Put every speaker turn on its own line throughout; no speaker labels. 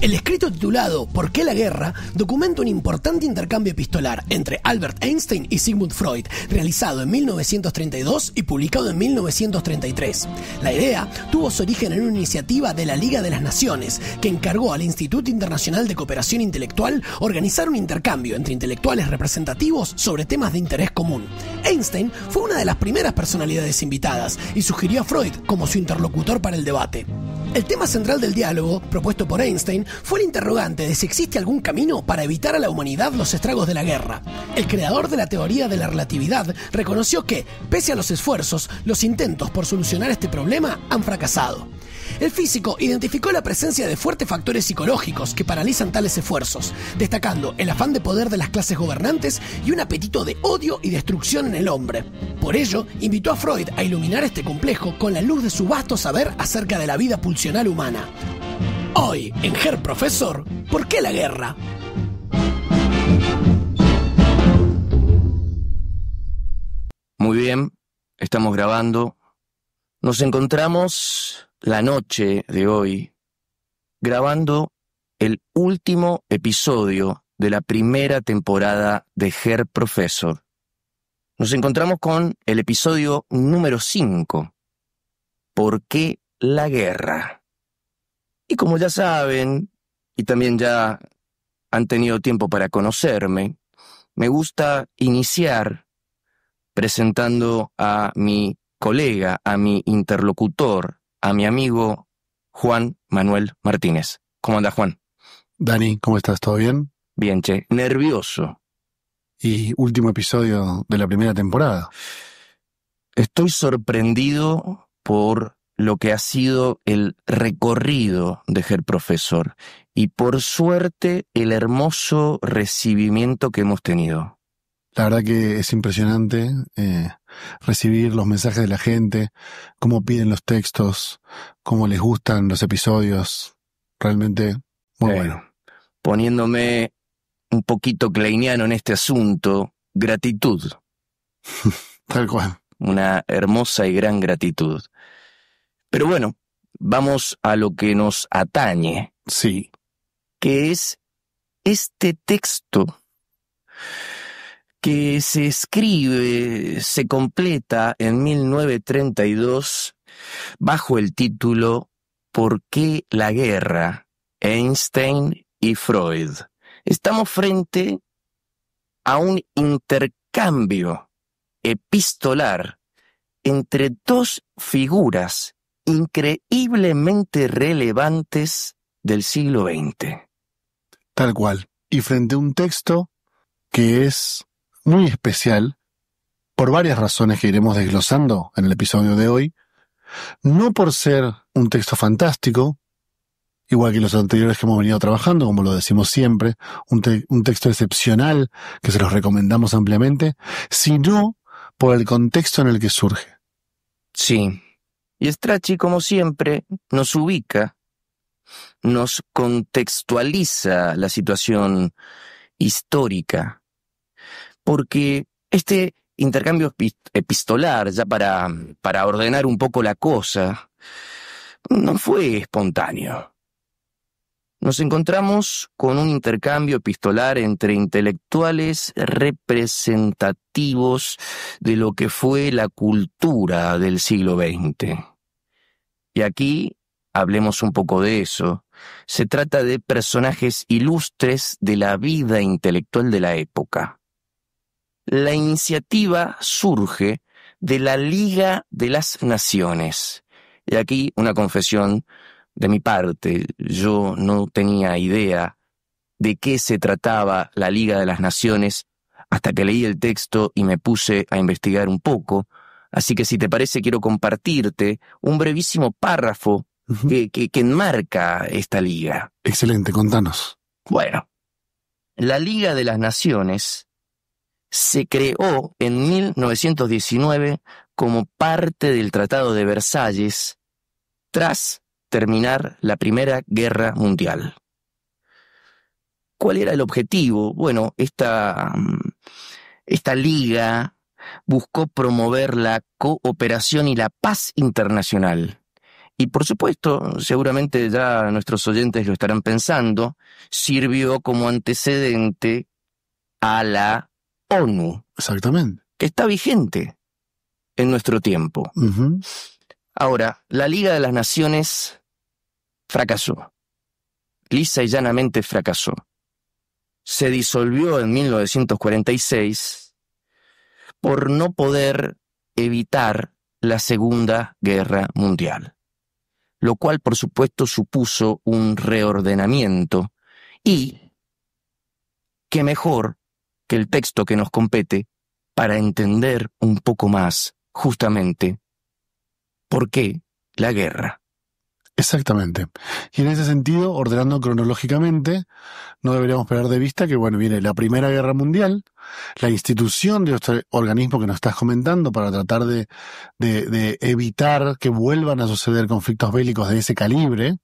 El escrito titulado ¿Por qué la guerra? Documenta un importante intercambio epistolar entre Albert Einstein y Sigmund Freud, realizado en 1932 y publicado en 1933. La idea tuvo su origen en una iniciativa de la Liga de las Naciones, que encargó al Instituto Internacional de Cooperación Intelectual organizar un intercambio entre intelectuales representativos sobre temas de interés común. Einstein fue una de las primeras personalidades invitadas y sugirió a Freud como su interlocutor para el debate. El tema central del diálogo, propuesto por Einstein, fue el interrogante de si existe algún camino para evitar a la humanidad los estragos de la guerra. El creador de la teoría de la relatividad reconoció que, pese a los esfuerzos, los intentos por solucionar este problema han fracasado. El físico identificó la presencia de fuertes factores psicológicos que paralizan tales esfuerzos, destacando el afán de poder de las clases gobernantes y un apetito de odio y destrucción en el hombre. Por ello, invitó a Freud a iluminar este complejo con la luz de su vasto saber acerca de la vida pulsional humana. Hoy, en Herr Professor, ¿por qué la guerra?
Muy bien, estamos grabando. Nos encontramos la noche de hoy grabando el último episodio de la primera temporada de Herr Professor. Nos encontramos con el episodio número 5, ¿Por qué la guerra? Y como ya saben, y también ya han tenido tiempo para conocerme, me gusta iniciar presentando a mi colega, a mi interlocutor, a mi amigo Juan Manuel Martínez. ¿Cómo anda, Juan?
Dani, ¿cómo estás? ¿Todo bien?
Bien, che. Nervioso.
Y último episodio de la primera temporada.
Estoy sorprendido por lo que ha sido el recorrido de Herr Professor y por suerte el hermoso recibimiento que hemos tenido.
La verdad que es impresionante recibir los mensajes de la gente, cómo piden los textos, cómo les gustan los episodios. Realmente muy bueno.
Poniéndome un poquito kleiniano en este asunto, gratitud.
Tal cual.
Una hermosa y gran gratitud. Pero bueno, vamos a lo que nos atañe.
Sí.
Que es este texto que se escribe, se completa en 1932 bajo el título ¿Por qué la guerra? Einstein y Freud. Estamos frente a un intercambio epistolar entre dos figuras increíblemente relevantes del siglo XX.
Tal cual. Y frente a un texto que es muy especial por varias razones que iremos desglosando en el episodio de hoy, no por ser un texto fantástico, igual que los anteriores que hemos venido trabajando, como lo decimos siempre, un texto excepcional que se los recomendamos ampliamente, sino por el contexto en el que surge.
Sí, y Strachey, como siempre, nos ubica, nos contextualiza la situación histórica, porque este intercambio epistolar, ya para ordenar un poco la cosa, no fue espontáneo. Nos encontramos con un intercambio epistolar entre intelectuales representativos de lo que fue la cultura del siglo XX. Y aquí hablemos un poco de eso. Se trata de personajes ilustres de la vida intelectual de la época. La iniciativa surge de la Liga de las Naciones. Y aquí una confesión de mi parte. Yo no tenía idea de qué se trataba la Liga de las Naciones hasta que leí el texto y me puse a investigar un poco. Así que si te parece quiero compartirte un brevísimo párrafo que enmarca esta liga.
Excelente, contanos.
Bueno, la Liga de las Naciones se creó en 1919 como parte del Tratado de Versalles tras terminar la Primera Guerra Mundial. ¿Cuál era el objetivo? Bueno, esta liga buscó promover la cooperación y la paz internacional y por supuesto, seguramente ya nuestros oyentes lo estarán pensando, sirvió como antecedente a la ONU,
Exactamente.
que está vigente en nuestro tiempo.
Ujú.
Ahora, la Liga de las Naciones fracasó. Lisa y llanamente fracasó. Se disolvió en 1946 por no poder evitar la Segunda Guerra Mundial, lo cual por supuesto supuso un reordenamiento y qué mejor que el texto que nos compete para entender un poco más justamente por qué la guerra.
Exactamente. Y en ese sentido, ordenando cronológicamente, no deberíamos perder de vista que, bueno, viene la Primera Guerra Mundial, la institución de este organismo que nos estás comentando para tratar de evitar que vuelvan a suceder conflictos bélicos de ese calibre.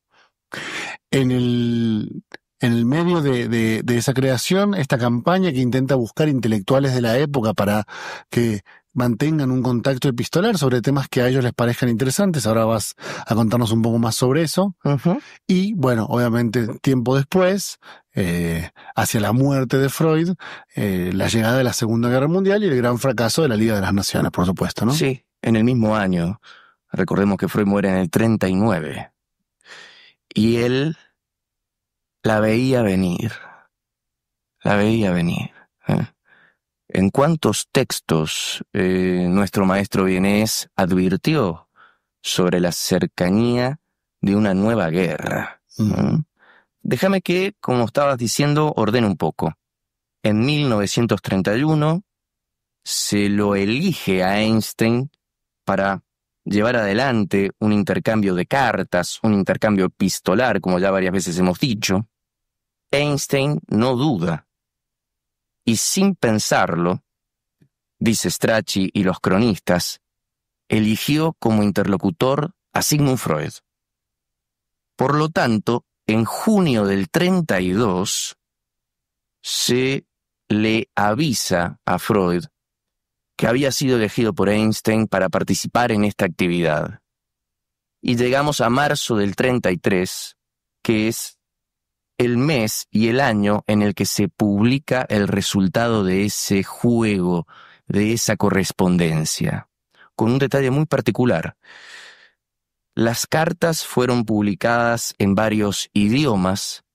En el medio de esa creación, esta campaña que intenta buscar intelectuales de la época para que mantengan un contacto epistolar sobre temas que a ellos les parezcan interesantes. Ahora vas a contarnos un poco más sobre eso.
Uh-huh.
Y bueno, obviamente tiempo después, hacia la muerte de Freud, la llegada de la Segunda Guerra Mundial y el gran fracaso de la Liga de las Naciones, por supuesto, ¿no?
Sí, en el mismo año. Recordemos que Freud muere en el 39. Y él la veía venir. La veía venir. ¿En cuántos textos nuestro maestro vienés advirtió sobre la cercanía de una nueva guerra? Déjame que, como estabas diciendo, ordene un poco. En 1931 se lo elige a Einstein para llevar adelante un intercambio de cartas, un intercambio epistolar, como ya varias veces hemos dicho. Einstein no duda. Y sin pensarlo, dice Strachey y los cronistas, eligió como interlocutor a Sigmund Freud. Por lo tanto, en junio del 32, se le avisa a Freud que había sido elegido por Einstein para participar en esta actividad. Y llegamos a marzo del 33, que es el mes y el año en el que se publica el resultado de ese juego, de esa correspondencia, con un detalle muy particular. Las cartas fueron publicadas en varios idiomas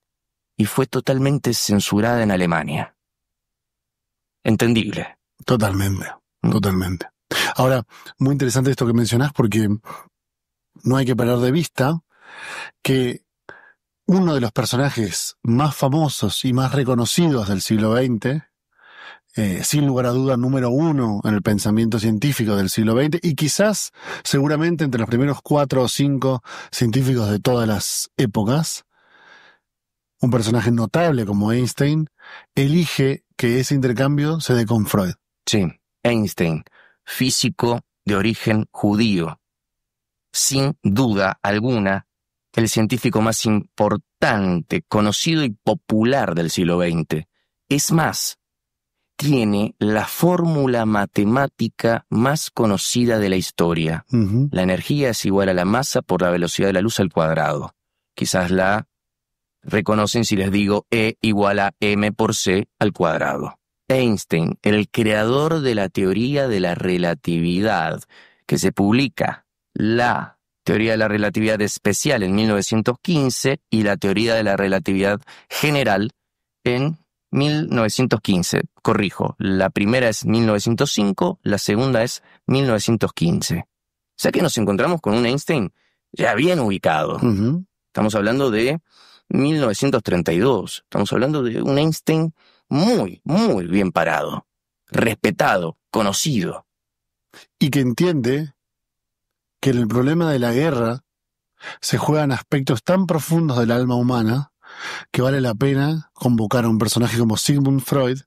y fue totalmente censurada en Alemania. Entendible.
Totalmente, totalmente. Ahora, muy interesante esto que mencionás porque no hay que perder de vista que uno de los personajes más famosos y más reconocidos del siglo XX, sin lugar a duda número uno en el pensamiento científico del siglo XX, y quizás seguramente entre los primeros 4 o 5 científicos de todas las épocas, un personaje notable como Einstein, elige que ese intercambio se dé con Freud.
Sí, Einstein, físico de origen judío, sin duda alguna, el científico más importante, conocido y popular del siglo XX. Es más, tiene la fórmula matemática más conocida de la historia.
Uh-huh.
La energía es igual a la masa por la velocidad de la luz al cuadrado. Quizás la reconocen si les digo E igual a m por c al cuadrado. Einstein, el creador de la teoría de la relatividad, que se publica la teoría de la relatividad especial en 1915 y la teoría de la relatividad general en 1915. Corrijo, la primera es 1905, la segunda es 1915. O sea que nos encontramos con un Einstein ya bien ubicado.
Uh-huh.
Estamos hablando de 1932. Estamos hablando de un Einstein muy, muy bien parado, respetado, conocido.
Y que entiende que en el problema de la guerra se juegan aspectos tan profundos del alma humana que vale la pena convocar a un personaje como Sigmund Freud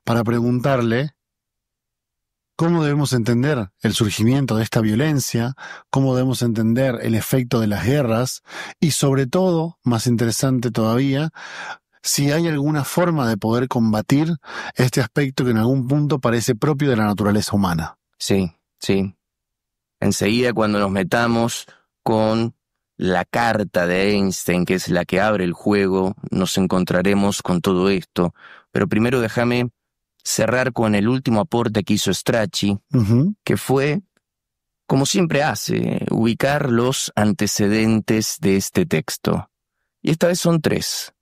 para preguntarle cómo debemos entender el surgimiento de esta violencia, cómo debemos entender el efecto de las guerras y sobre todo, más interesante todavía, si hay alguna forma de poder combatir este aspecto que en algún punto parece propio de la naturaleza humana.
Sí, sí. Enseguida cuando nos metamos con la carta de Einstein, que es la que abre el juego. Nos encontraremos con todo esto. Pero primero déjame cerrar con el último aporte que hizo Strachey, que fue, como siempre hace, ubicar los antecedentes de este texto. Y esta vez son 3.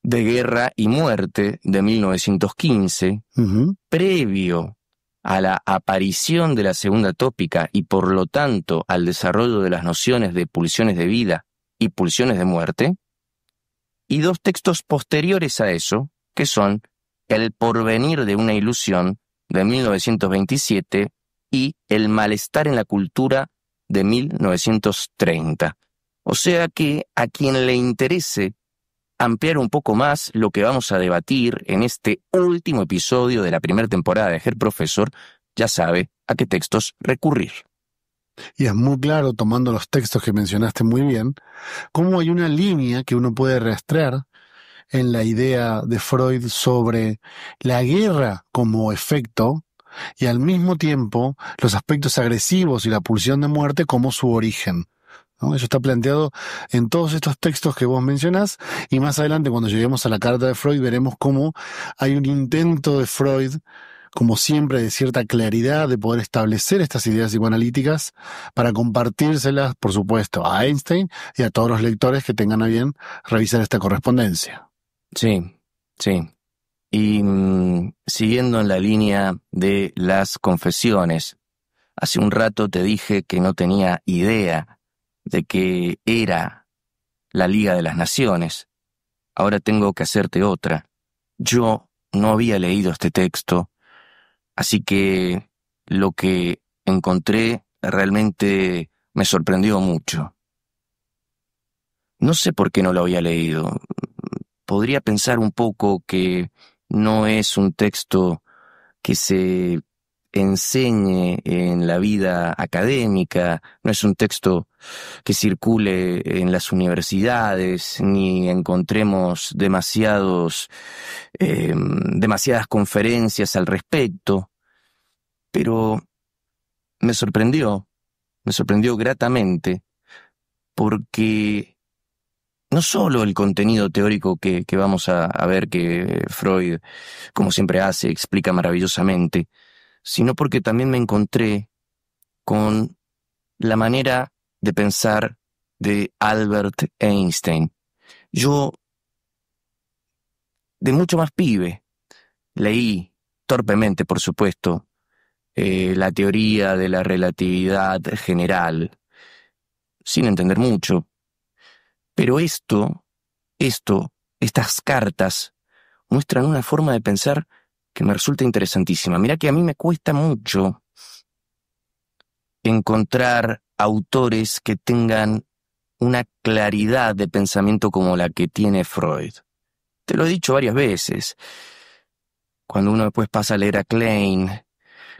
De Guerra y Muerte, de 1915, previo a la aparición de la segunda tópica y por lo tanto al desarrollo de las nociones de pulsiones de vida y pulsiones de muerte, y 2 textos posteriores a eso, que son El porvenir de una ilusión, de 1927, y El malestar en la cultura, de 1930. O sea que a quien le interese ampliar un poco más lo que vamos a debatir en este último episodio de la primera temporada de Herr Professor, ya sabe a qué textos recurrir.
Y es muy claro, tomando los textos que mencionaste muy bien, cómo hay una línea que uno puede rastrear en la idea de Freud sobre la guerra como efecto y al mismo tiempo los aspectos agresivos y la pulsión de muerte como su origen, ¿no? Eso está planteado en todos estos textos que vos mencionás, y más adelante cuando lleguemos a la carta de Freud veremos cómo hay un intento de Freud, como siempre, de cierta claridad de poder establecer estas ideas psicoanalíticas para compartírselas, por supuesto, a Einstein y a todos los lectores que tengan a bien revisar esta correspondencia.
Sí. Y siguiendo en la línea de las confesiones, hace un rato te dije que no tenía idea de qué era la Liga de las Naciones. Ahora tengo que hacerte otra. Yo no había leído este texto, así que lo que encontré realmente me sorprendió mucho. No sé por qué no lo había leído. Podría pensar un poco que no es un texto que se enseñe en la vida académica, no es un texto que circule en las universidades, ni encontremos demasiadas conferencias al respecto, pero me sorprendió gratamente, porque no solo el contenido teórico que vamos a ver que Freud, como siempre hace, explica maravillosamente, sino porque también me encontré con la manera de pensar de Albert Einstein. Yo, de mucho más pibe, leí, torpemente por supuesto, la teoría de la relatividad general, sin entender mucho. Pero estas cartas muestran una forma de pensar que me resulta interesantísima. Mirá que a mí me cuesta mucho encontrar autores que tengan una claridad de pensamiento como la que tiene Freud. Te lo he dicho varias veces. Cuando uno después pasa a leer a Klein,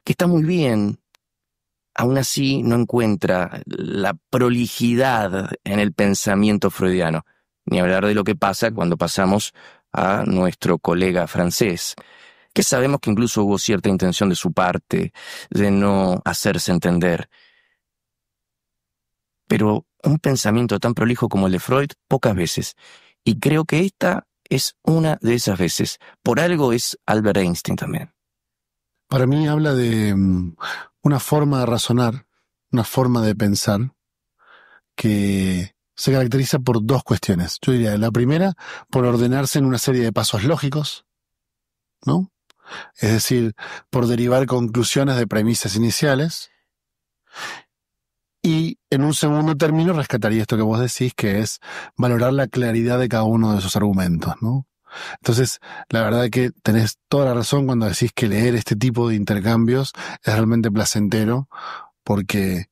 que está muy bien, aún así no encuentra la prolijidad en el pensamiento freudiano. Ni hablar de lo que pasa cuando pasamos a nuestro colega francés, que sabemos que incluso hubo cierta intención de su parte de no hacerse entender. Pero un pensamiento tan prolijo como el de Freud, pocas veces. Y creo que esta es una de esas veces. Por algo es Albert Einstein también.
Para mí habla de una forma de razonar, una forma de pensar que se caracteriza por 2 cuestiones. Yo diría, la primera, por ordenarse en una serie de pasos lógicos, ¿no? Es decir, por derivar conclusiones de premisas iniciales. Y en un segundo término rescataría esto que vos decís, que es valorar la claridad de cada uno de esos argumentos, ¿no? Entonces, la verdad es que tenés toda la razón cuando decís que leer este tipo de intercambios es realmente placentero, porque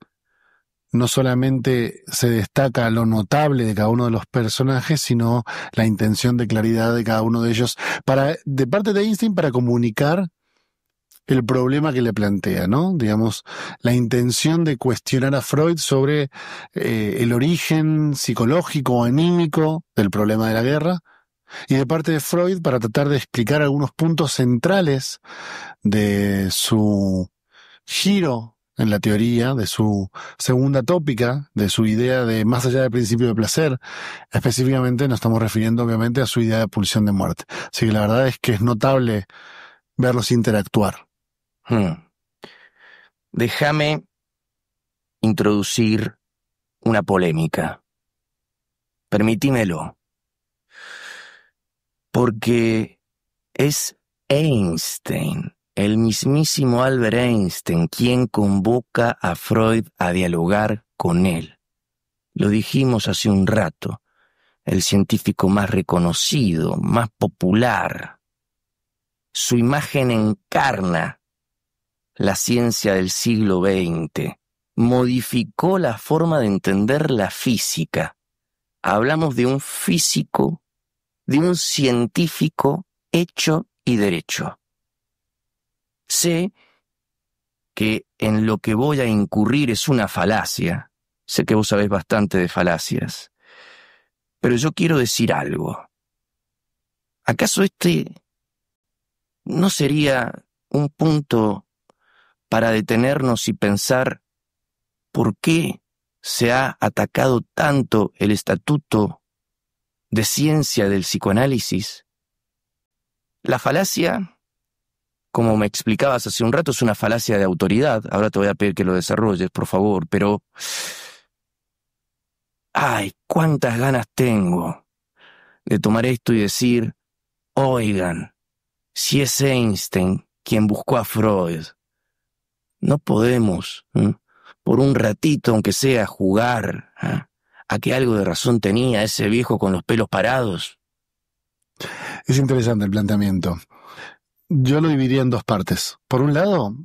no solamente se destaca lo notable de cada uno de los personajes, sino la intención de claridad de cada uno de ellos de parte de Einstein para comunicar el problema que le plantea, ¿no? Digamos, la intención de cuestionar a Freud sobre el origen psicológico o anímico del problema de la guerra, y de parte de Freud para tratar de explicar algunos puntos centrales de su giro en la teoría de su segunda tópica, de su idea de más allá del principio de placer. Específicamente nos estamos refiriendo obviamente a su idea de pulsión de muerte. Así que la verdad es que es notable verlos interactuar.
Déjame introducir una polémica. Permitímelo. Porque es Einstein, el mismísimo Albert Einstein, quien convoca a Freud a dialogar con él. Lo dijimos hace un rato, el científico más reconocido, más popular. Su imagen encarna la ciencia del siglo XX. Modificó la forma de entender la física. Hablamos de un físico, de un científico hecho y derecho. Sé que en lo que voy a incurrir es una falacia. Sé que vos sabés bastante de falacias. Pero yo quiero decir algo. ¿Acaso este no sería un punto para detenernos y pensar por qué se ha atacado tanto el estatuto de ciencia del psicoanálisis? La falacia, como me explicabas hace un rato, es una falacia de autoridad. Ahora te voy a pedir que lo desarrolles, por favor, pero... ¡ay, cuántas ganas tengo de tomar esto y decir, oigan, si es Einstein quien buscó a Freud, no podemos, por un ratito, aunque sea, jugar a que algo de razón tenía ese viejo con los pelos parados?
Es interesante el planteamiento. Yo lo dividiría en dos partes. Por un lado,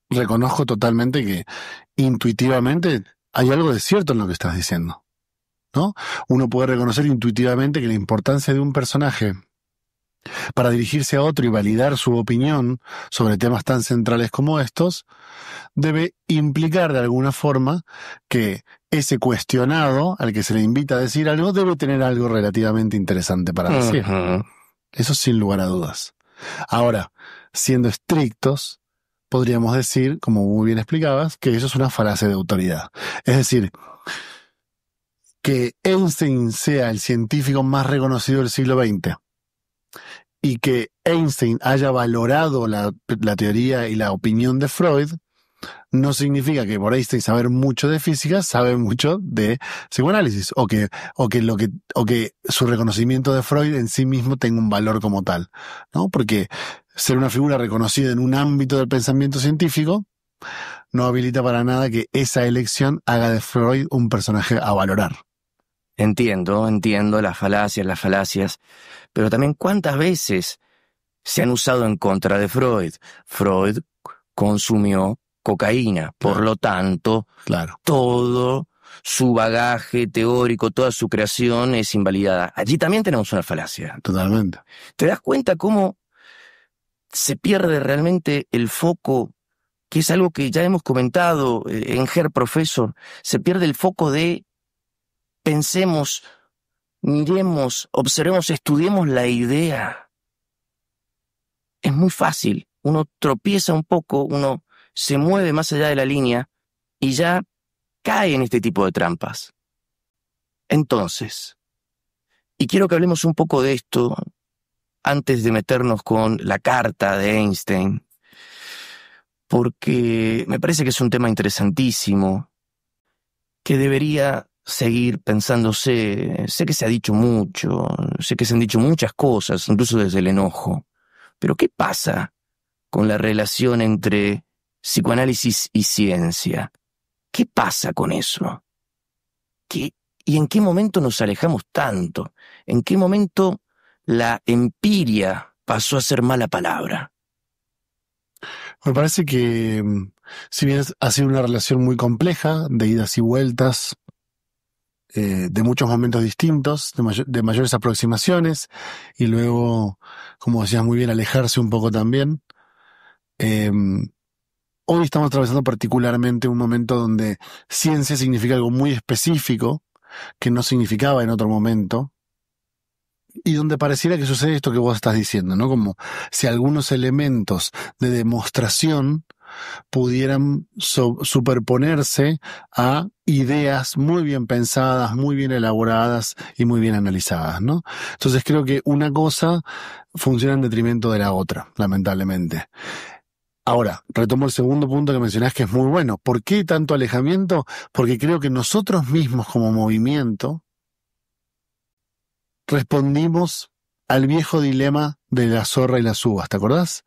reconozco totalmente que intuitivamente hay algo de cierto en lo que estás diciendo, ¿no? Uno puede reconocer intuitivamente que la importancia de un personaje para dirigirse a otro y validar su opinión sobre temas tan centrales como estos debe implicar de alguna forma que ese cuestionado al que se le invita a decir algo debe tener algo relativamente interesante para decir. Eso sin lugar a dudas. Ahora, siendo estrictos, podríamos decir, como muy bien explicabas, que eso es una falacia de autoridad. Es decir, que Einstein sea el científico más reconocido del siglo XX y que Einstein haya valorado la teoría y la opinión de Freud, no significa que por Einstein saber mucho de física, sabe mucho de psicoanálisis, o que su reconocimiento de Freud en sí mismo tenga un valor como tal, ¿no? Porque ser una figura reconocida en un ámbito del pensamiento científico no habilita para nada que esa elección haga de Freud un personaje a valorar.
Entiendo las falacias, pero también cuántas veces se han usado en contra de Freud. Freud consumió cocaína, por lo tanto, todo su bagaje teórico, toda su creación es invalidada. Allí también tenemos una falacia.
Totalmente.
¿Te das cuenta cómo se pierde realmente el foco, que es algo que ya hemos comentado en Herr Professor? Se pierde el foco de pensemos, miremos, observemos, estudiemos la idea. Es muy fácil. Uno tropieza un poco, uno se mueve más allá de la línea y ya cae en este tipo de trampas. Entonces, y quiero que hablemos un poco de esto antes de meternos con la carta de Einstein, porque me parece que es un tema interesantísimo, que debería seguir pensándose. Sé que se ha dicho mucho, sé que se han dicho muchas cosas, incluso desde el enojo, pero ¿qué pasa con la relación entre psicoanálisis y ciencia? ¿Qué pasa con eso? ¿Y en qué momento nos alejamos tanto? ¿En qué momento la empiria pasó a ser mala palabra?
Me parece que, si bien ha sido una relación muy compleja, de idas y vueltas, de muchos momentos distintos, de mayores aproximaciones, y luego, como decías muy bien, alejarse un poco también, hoy estamos atravesando particularmente un momento donde ciencia significa algo muy específico, que no significaba en otro momento, y donde pareciera que sucede esto que vos estás diciendo, ¿no? Como si algunos elementos de demostración pudieran superponerse a ideas muy bien pensadas, muy bien elaboradas y muy bien analizadas, ¿no? Entonces creo que una cosa funciona en detrimento de la otra, lamentablemente. Ahora, retomo el segundo punto que mencionás, que es muy bueno. ¿Por qué tanto alejamiento? Porque creo que nosotros mismos como movimiento respondimos al viejo dilema de la zorra y las uvas, ¿te acordás?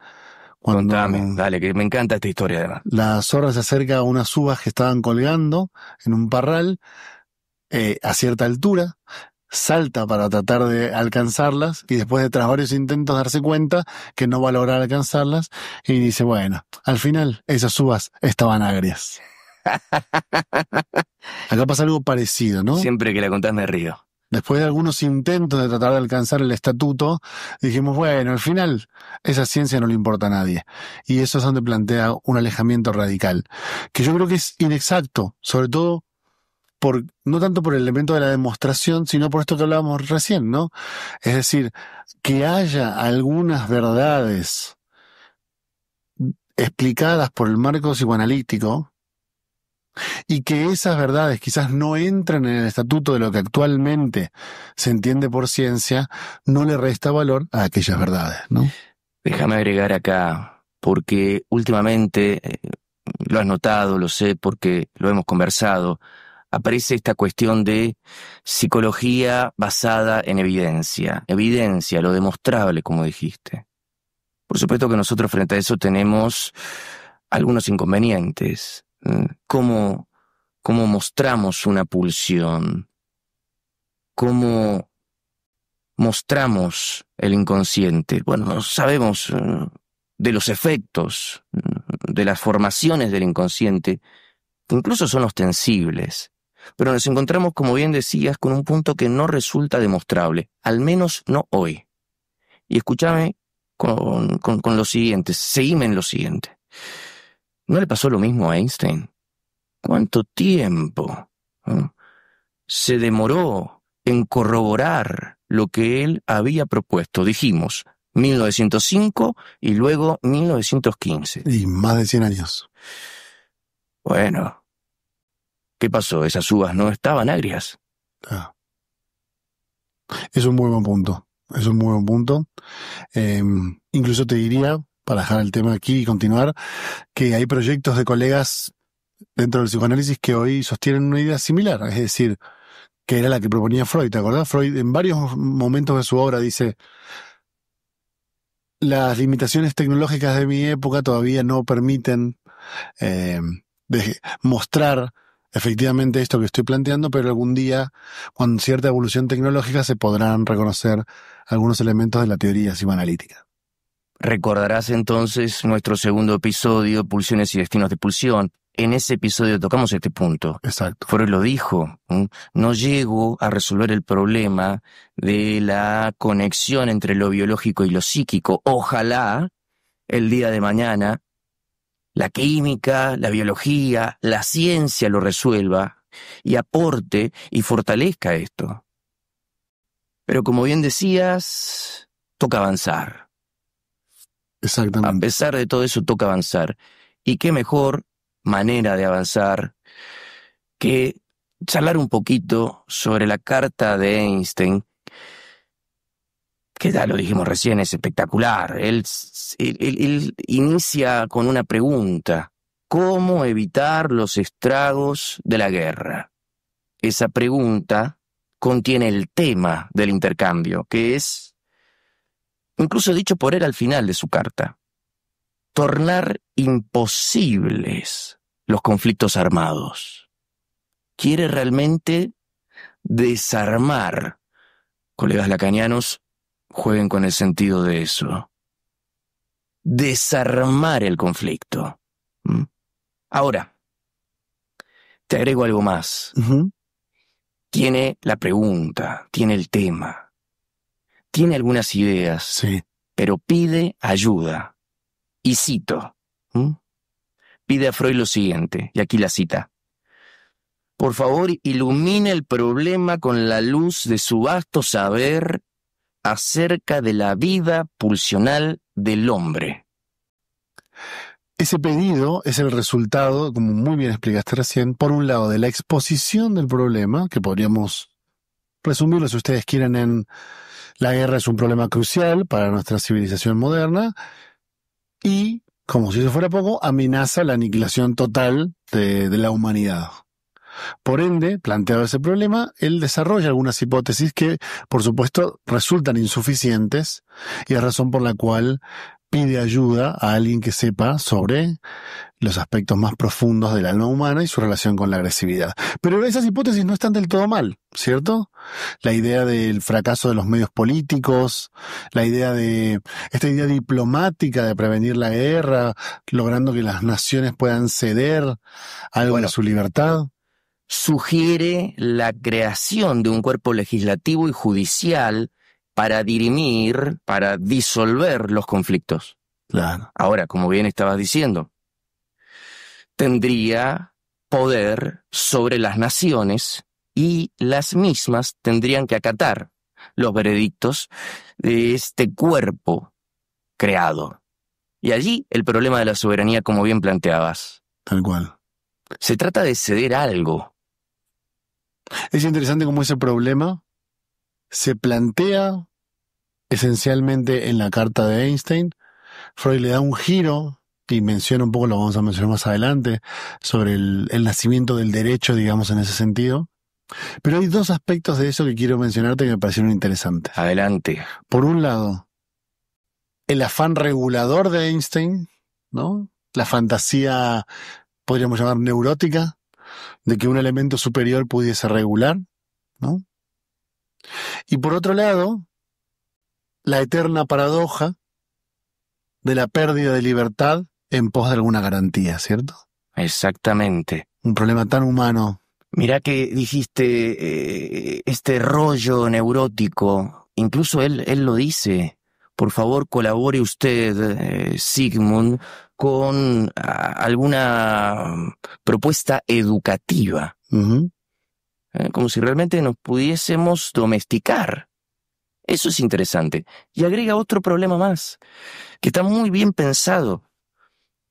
Contame, dale, que me encanta esta historia además.
La zorra se acerca a unas uvas que estaban colgando en un parral a cierta altura, salta para tratar de alcanzarlas y después de tras varios intentos darse cuenta que no va a lograr alcanzarlas y dice, bueno, al final esas uvas estaban agrias. Acá pasa algo parecido, ¿no?
Siempre que la contás me río.
Después de algunos intentos de tratar de alcanzar el estatuto, dijimos, bueno, al final esa ciencia no le importa a nadie. Y eso es donde plantea un alejamiento radical, que yo creo que es inexacto, sobre todo no tanto por el elemento de la demostración, sino por esto que hablábamos recién, ¿no? Es decir, que haya algunas verdades explicadas por el marco psicoanalítico y que esas verdades quizás no entren en el estatuto de lo que actualmente se entiende por ciencia, no le resta valor a aquellas verdades, ¿no?
Déjame agregar acá, porque últimamente, lo has notado, lo sé, porque lo hemos conversado, aparece esta cuestión de psicología basada en evidencia. Evidencia, lo demostrable, como dijiste. Por supuesto que nosotros frente a eso tenemos algunos inconvenientes. ¿Cómo mostramos una pulsión? ¿Cómo mostramos el inconsciente? Bueno, sabemos de los efectos, de las formaciones del inconsciente, que incluso son ostensibles. Pero nos encontramos, como bien decías, con un punto que no resulta demostrable, al menos no hoy. Y escúchame con lo siguiente, seguime en lo siguiente. ¿No le pasó lo mismo a Einstein? ¿Cuánto tiempo se demoró en corroborar lo que él había propuesto? Dijimos 1905 y luego 1915.
Y más de 100 años.
Bueno, ¿qué pasó? ¿Esas uvas no estaban agrias?
Ah. Es un muy buen punto. Es un muy buen punto. Incluso te diría, para dejar el tema aquí y continuar, que hay proyectos de colegas dentro del psicoanálisis que hoy sostienen una idea similar, es decir, que era la que proponía Freud, ¿te acordás? Freud en varios momentos de su obra dice: las limitaciones tecnológicas de mi época todavía no permiten mostrar efectivamente esto que estoy planteando, pero algún día, con cierta evolución tecnológica, se podrán reconocer algunos elementos de la teoría psicoanalítica.
Recordarás entonces nuestro segundo episodio, Pulsiones y Destinos de Pulsión. En ese episodio tocamos este punto.
Exacto.
Freud lo dijo. No llego a resolver el problema de la conexión entre lo biológico y lo psíquico. Ojalá el día de mañana la química, la biología, la ciencia lo resuelva y aporte y fortalezca esto. Pero como bien decías, toca avanzar.
Exactamente.
A pesar de todo eso, toca avanzar. Y qué mejor manera de avanzar que charlar un poquito sobre la carta de Einstein, que ya lo dijimos recién, es espectacular. Él inicia con una pregunta: ¿cómo evitar los estragos de la guerra? Esa pregunta contiene el tema del intercambio, que es, incluso dicho por él al final de su carta, tornar imposibles los conflictos armados. Quiere realmente desarmar. Colegas lacanianos, jueguen con el sentido de eso. Desarmar el conflicto. Ahora, te agrego algo más.
Uh-huh.
Tiene la pregunta, tiene el tema, tiene algunas ideas,
Sí.
pero pide ayuda. Y cito. Pide a Freud lo siguiente, y aquí la cita: por favor, ilumine el problema con la luz de su vasto saber acerca de la vida pulsional del hombre.
ese pedido es el resultado, como muy bien explicaste recién, por un lado de la exposición del problema, que podríamos resumirlo si ustedes quieren en la guerra es un problema crucial para nuestra civilización moderna y, como si eso fuera poco, amenaza la aniquilación total de la humanidad. Por ende, planteado ese problema, él desarrolla algunas hipótesis que, por supuesto, resultan insuficientes y es razón por la cual pide ayuda a alguien que sepa sobre los aspectos más profundos del alma humana y su relación con la agresividad. Pero esas hipótesis no están del todo mal, ¿cierto? La idea del fracaso de los medios políticos, esta idea diplomática de prevenir la guerra, logrando que las naciones puedan ceder algo de su libertad.
Sugiere la creación de un cuerpo legislativo y judicial para dirimir, para disolver los conflictos.
Claro.
Ahora, como bien estabas diciendo, tendría poder sobre las naciones y las mismas tendrían que acatar los veredictos de este cuerpo creado. Y allí el problema de la soberanía, como bien planteabas.
Tal cual.
Se trata de ceder algo.
Es interesante cómo ese problema se plantea esencialmente en la carta de Einstein. Freud le da un giro y menciona un poco, lo vamos a mencionar más adelante, sobre el nacimiento del derecho, digamos, en ese sentido. Pero hay dos aspectos de eso que quiero mencionarte que me parecieron interesantes.
Adelante.
Por un lado, el afán regulador de Einstein, ¿no? La fantasía, podríamos llamar neurótica, de que un elemento superior pudiese regular, ¿no? Y por otro lado, la eterna paradoja de la pérdida de libertad en pos de alguna garantía, ¿cierto?
Exactamente.
Un problema tan humano.
Mirá que dijiste este rollo neurótico, incluso él lo dice. Por favor, colabore usted, Sigmund, con alguna propuesta educativa.
Uh-huh.
Como si realmente nos pudiésemos domesticar. Eso es interesante. Y agrega otro problema más, que está muy bien pensado.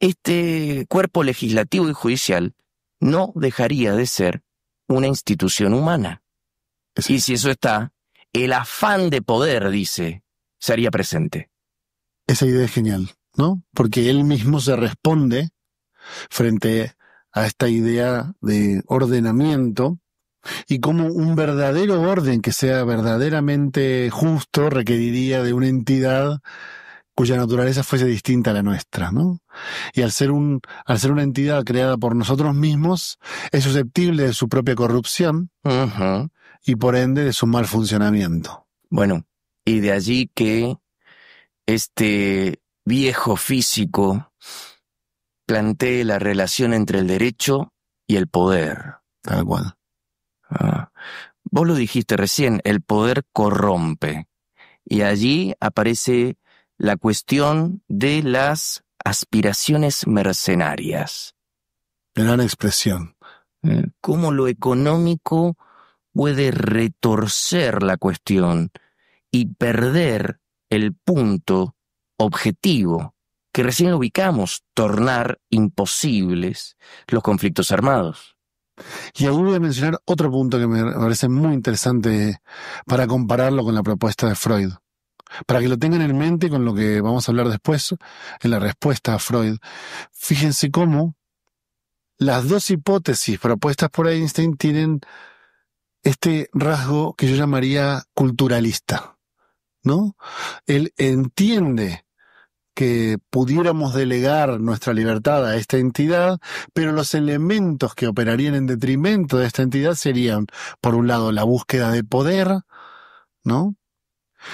Este cuerpo legislativo y judicial no dejaría de ser una institución humana.
Sí.
Y si eso está, el afán de poder, dice, se haría presente.
Esa idea es genial, ¿no? Porque él mismo se responde frente a esta idea de ordenamiento y como un verdadero orden que sea verdaderamente justo requeriría de una entidad cuya naturaleza fuese distinta a la nuestra, ¿no? Y al ser una entidad creada por nosotros mismos, es susceptible de su propia corrupción
Uh-huh.
y por ende de su mal funcionamiento.
Bueno, y de allí que este viejo físico plantee la relación entre el derecho y el poder.
Tal cual.
Vos lo dijiste recién, el poder corrompe. Y allí aparece la cuestión de las aspiraciones mercenarias.
Gran expresión.
Cómo lo económico puede retorcer la cuestión y perder el punto objetivo que recién ubicamos, tornar imposibles los conflictos armados.
Y ahí voy a mencionar otro punto que me parece muy interesante para compararlo con la propuesta de Freud. Para que lo tengan en mente con lo que vamos a hablar después, en la respuesta a Freud. Fíjense cómo las dos hipótesis propuestas por Einstein tienen este rasgo que yo llamaría culturalista, ¿no? Él entiende que pudiéramos delegar nuestra libertad a esta entidad, pero los elementos que operarían en detrimento de esta entidad serían, por un lado, la búsqueda de poder, ¿no?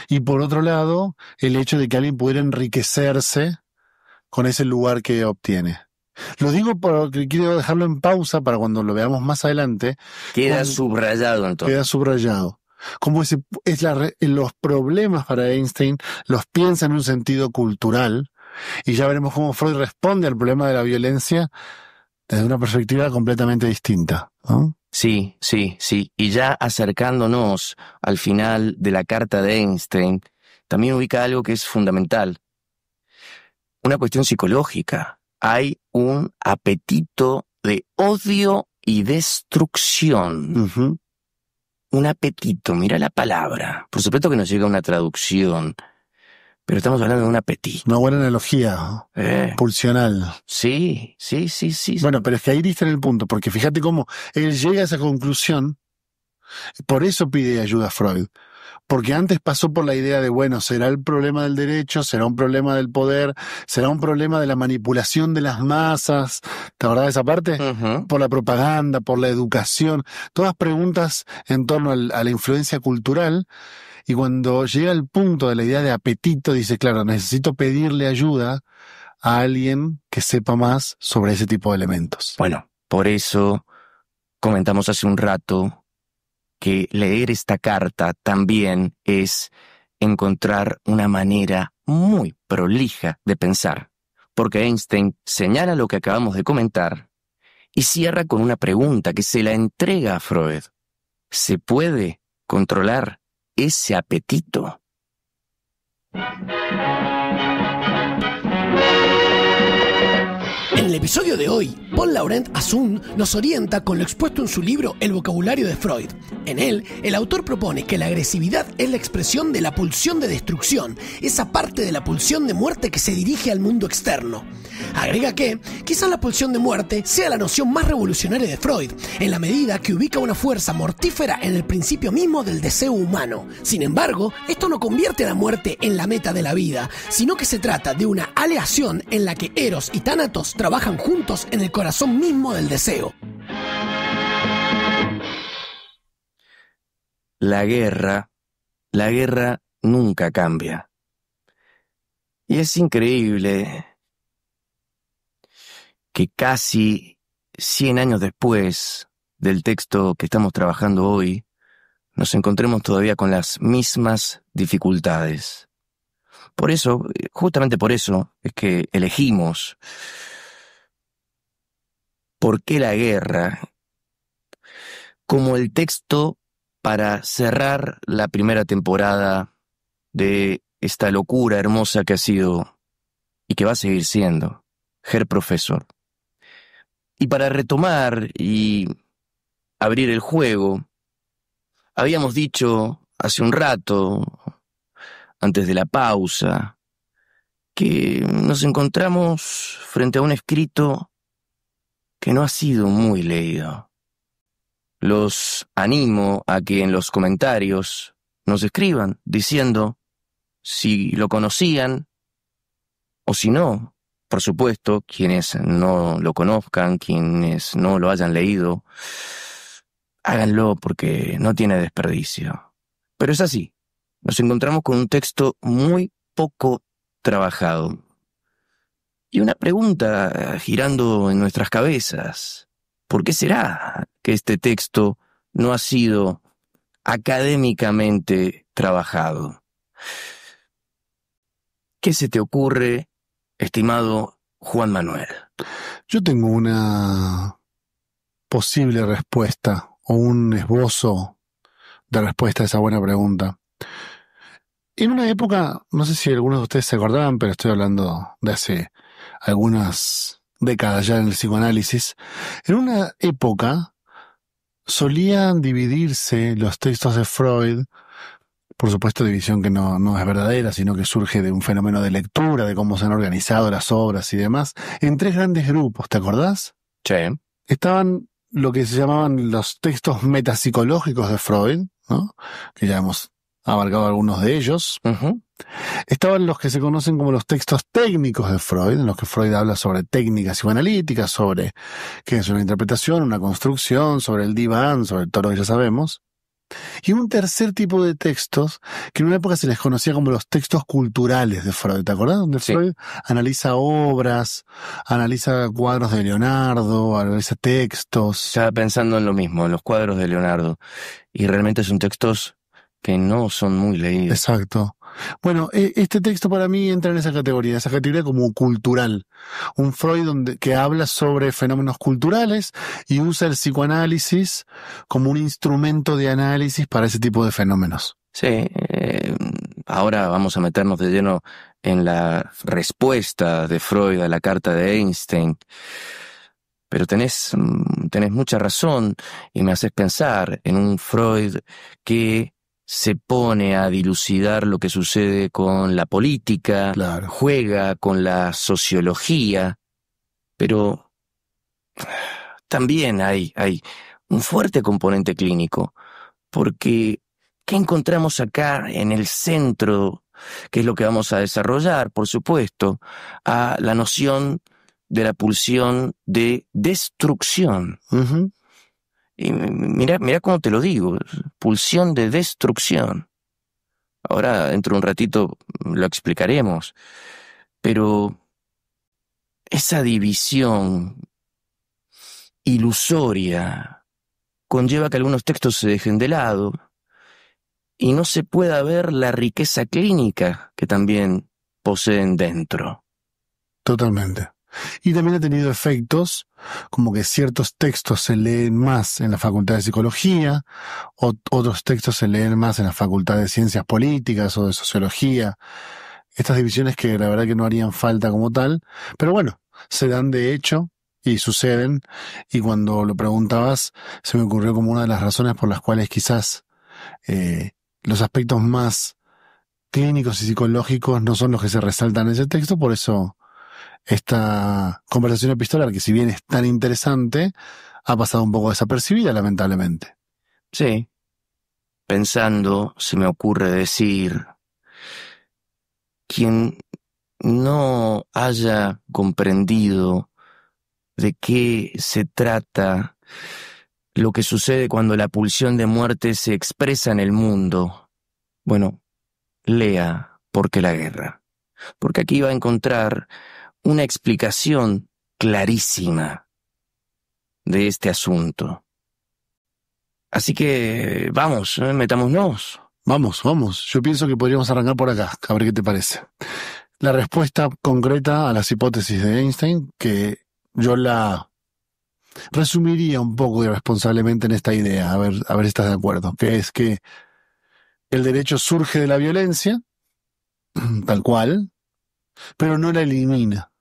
Y por otro lado, el hecho de que alguien pudiera enriquecerse con ese lugar que obtiene. Lo digo porque quiero dejarlo en pausa para cuando lo veamos más adelante.
Queda subrayado entonces.
Queda subrayado. Como los problemas para Einstein los piensa en un sentido cultural y ya veremos cómo Freud responde al problema de la violencia desde una perspectiva completamente distinta, ¿no?
Sí. Y ya acercándonos al final de la carta de Einstein, también ubica algo que es fundamental. Una cuestión psicológica. hay un apetito de odio y destrucción.
Ujú.
Un apetito, mira la palabra. Por supuesto que nos llega una traducción, pero estamos hablando de un apetito.
Una buena analogía, pulsional.
Sí.
Bueno, pero es que ahí diste en el punto, porque fíjate cómo él llega a esa conclusión, por eso pide ayuda a Freud. Porque antes pasó por la idea de, bueno, ¿será el problema del derecho? ¿Será un problema del poder? ¿Será un problema de la manipulación de las masas? ¿Te acordás de esa parte?
Ujú.
Por la propaganda, por la educación. Todas preguntas en torno a la influencia cultural. Y cuando llega el punto de la idea de apetito, dice, claro, necesito pedirle ayuda a alguien que sepa más sobre ese tipo de elementos.
Bueno, por eso comentamos hace un rato que leer esta carta también es encontrar una manera muy prolija de pensar, porque Einstein señala lo que acabamos de comentar y cierra con una pregunta que se la entrega a Freud. ¿Se puede controlar ese apetito?
En el episodio de hoy, Paul Laurent Assun nos orienta con lo expuesto en su libro El vocabulario de Freud. En él, el autor propone que la agresividad es la expresión de la pulsión de destrucción, esa parte de la pulsión de muerte que se dirige al mundo externo. Agrega que, quizás la pulsión de muerte sea la noción más revolucionaria de Freud, en la medida que ubica una fuerza mortífera en el principio mismo del deseo humano. Sin embargo, esto no convierte a la muerte en la meta de la vida, sino que se trata de una aleación en la que Eros y Tánatos trabajan juntos en el corazón mismo del deseo.
La guerra nunca cambia. Y es increíble que casi 100 años después del texto que estamos trabajando hoy, nos encontremos todavía con las mismas dificultades. Por eso, justamente por eso, es que elegimos ¿Por qué la guerra? Como el texto para cerrar la primera temporada de esta locura hermosa que ha sido y que va a seguir siendo Herr Professor. Y para retomar y abrir el juego, habíamos dicho hace un rato, antes de la pausa, que nos encontramos frente a un escrito que no ha sido muy leído. Los animo a que en los comentarios nos escriban diciendo si lo conocían o si no. Por supuesto, quienes no lo conozcan, quienes no lo hayan leído, háganlo porque no tiene desperdicio. Pero es así. Nos encontramos con un texto muy poco trabajado. Y una pregunta girando en nuestras cabezas. ¿Por qué será que este texto no ha sido académicamente trabajado? ¿Qué se te ocurre, estimado Juan Manuel?
Yo tengo una posible respuesta o un esbozo de respuesta a esa buena pregunta. En una época, no sé si algunos de ustedes se acordarán, pero estoy hablando de hace algunas décadas ya en el psicoanálisis, en una época solían dividirse los textos de Freud, por supuesto división que no es verdadera, sino que surge de un fenómeno de lectura, de cómo se han organizado las obras y demás, en tres grandes grupos, ¿te acordás?
Sí.
Estaban lo que se llamaban los textos metapsicológicos de Freud, ¿no? Que ya hemos abarcado algunos de ellos.
Uh-huh.
Estaban los que se conocen como los textos técnicos de Freud, en los que Freud habla sobre técnicas psicoanalíticas, sobre qué es una interpretación, una construcción, sobre el diván, sobre todo lo que ya sabemos. Y un tercer tipo de textos que en una época se les conocía como los textos culturales de Freud, ¿te acordás? Donde
Sí.
Freud analiza obras, analiza cuadros de Leonardo, analiza textos.
Estaba pensando en lo mismo, en los cuadros de Leonardo. Y realmente son textos que no son muy leídos.
Exacto. Bueno, este texto para mí entra en esa categoría como cultural. Un Freud que habla sobre fenómenos culturales y usa el psicoanálisis como un instrumento de análisis para ese tipo de fenómenos.
Sí, ahora vamos a meternos de lleno en la respuesta de Freud a la carta de Einstein, pero tenés mucha razón y me haces pensar en un Freud que se pone a dilucidar lo que sucede con la política,
Claro.
juega con la sociología, pero también hay un fuerte componente clínico, porque ¿qué encontramos acá en el centro? Que es lo que vamos a desarrollar, por supuesto, a la noción de la pulsión de destrucción.
Ujú.
Y mira cómo te lo digo, pulsión de destrucción. Ahora, dentro de un ratito, lo explicaremos, pero esa división ilusoria conlleva que algunos textos se dejen de lado y no se pueda ver la riqueza clínica que también poseen dentro.
Totalmente. Y también ha tenido efectos, como que ciertos textos se leen más en la Facultad de Psicología, otros textos se leen más en la Facultad de Ciencias Políticas o de Sociología. Estas divisiones que la verdad que no harían falta como tal, pero bueno, se dan de hecho y suceden, y cuando lo preguntabas se me ocurrió como una de las razones por las cuales quizás los aspectos más clínicos y psicológicos no son los que se resaltan en ese texto, por eso esta conversación epistolar, que si bien es tan interesante, ha pasado un poco desapercibida, lamentablemente.
Sí, pensando, se me ocurre decir, quien no haya comprendido de qué se trata lo que sucede cuando la pulsión de muerte se expresa en el mundo, bueno, lea ¿Por qué la guerra? Porque aquí va a encontrar una explicación clarísima de este asunto. Así que vamos, metámonos.
Vamos. Yo pienso que podríamos arrancar por acá, a ver qué te parece. La respuesta concreta a las hipótesis de Einstein, que yo la resumiría un poco irresponsablemente en esta idea, a ver si estás de acuerdo, que es que el derecho surge de la violencia, tal cual, pero no la elimina,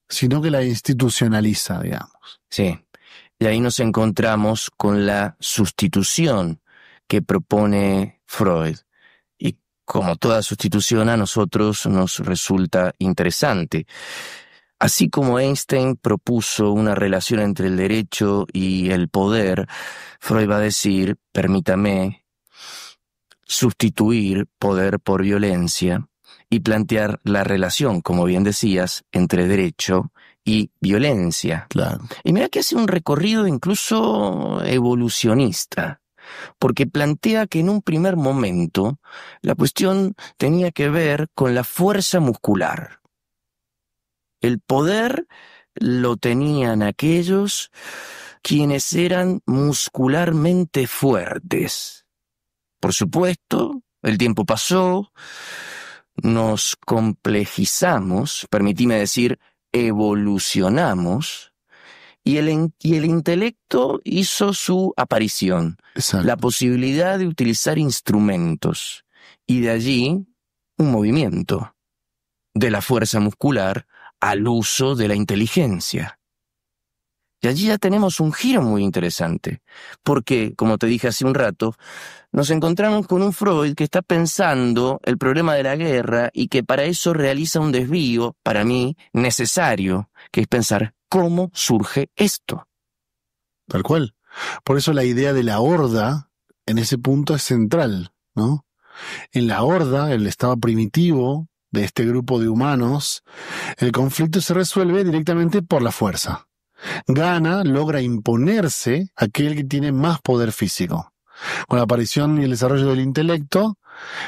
sino que la institucionaliza, digamos.
Sí, y ahí nos encontramos con la sustitución que propone Freud. Y como toda sustitución a nosotros nos resulta interesante. Así como Einstein propuso una relación entre el derecho y el poder, Freud va a decir, permítame, sustituir poder por violencia y plantear la relación, como bien decías, entre derecho y violencia.
Claro.
Y mira que hace un recorrido incluso evolucionista, porque plantea que en un primer momento la cuestión tenía que ver con la fuerza muscular. El poder lo tenían aquellos quienes eran muscularmente fuertes. Por supuesto, el tiempo pasó, nos complejizamos, permitime decir, evolucionamos, y el intelecto hizo su aparición.
Exacto.
La posibilidad de utilizar instrumentos, y de allí un movimiento de la fuerza muscular al uso de la inteligencia. Y allí ya tenemos un giro muy interesante, porque, como te dije hace un rato, nos encontramos con un Freud que está pensando el problema de la guerra y que para eso realiza un desvío, para mí, necesario, que es pensar cómo surge esto.
Tal cual. Por eso la idea de la horda en ese punto es central, ¿no? En la horda, el estado primitivo de este grupo de humanos, el conflicto se resuelve directamente por la fuerza. Logra imponerse aquel que tiene más poder físico. Con la aparición y el desarrollo del intelecto,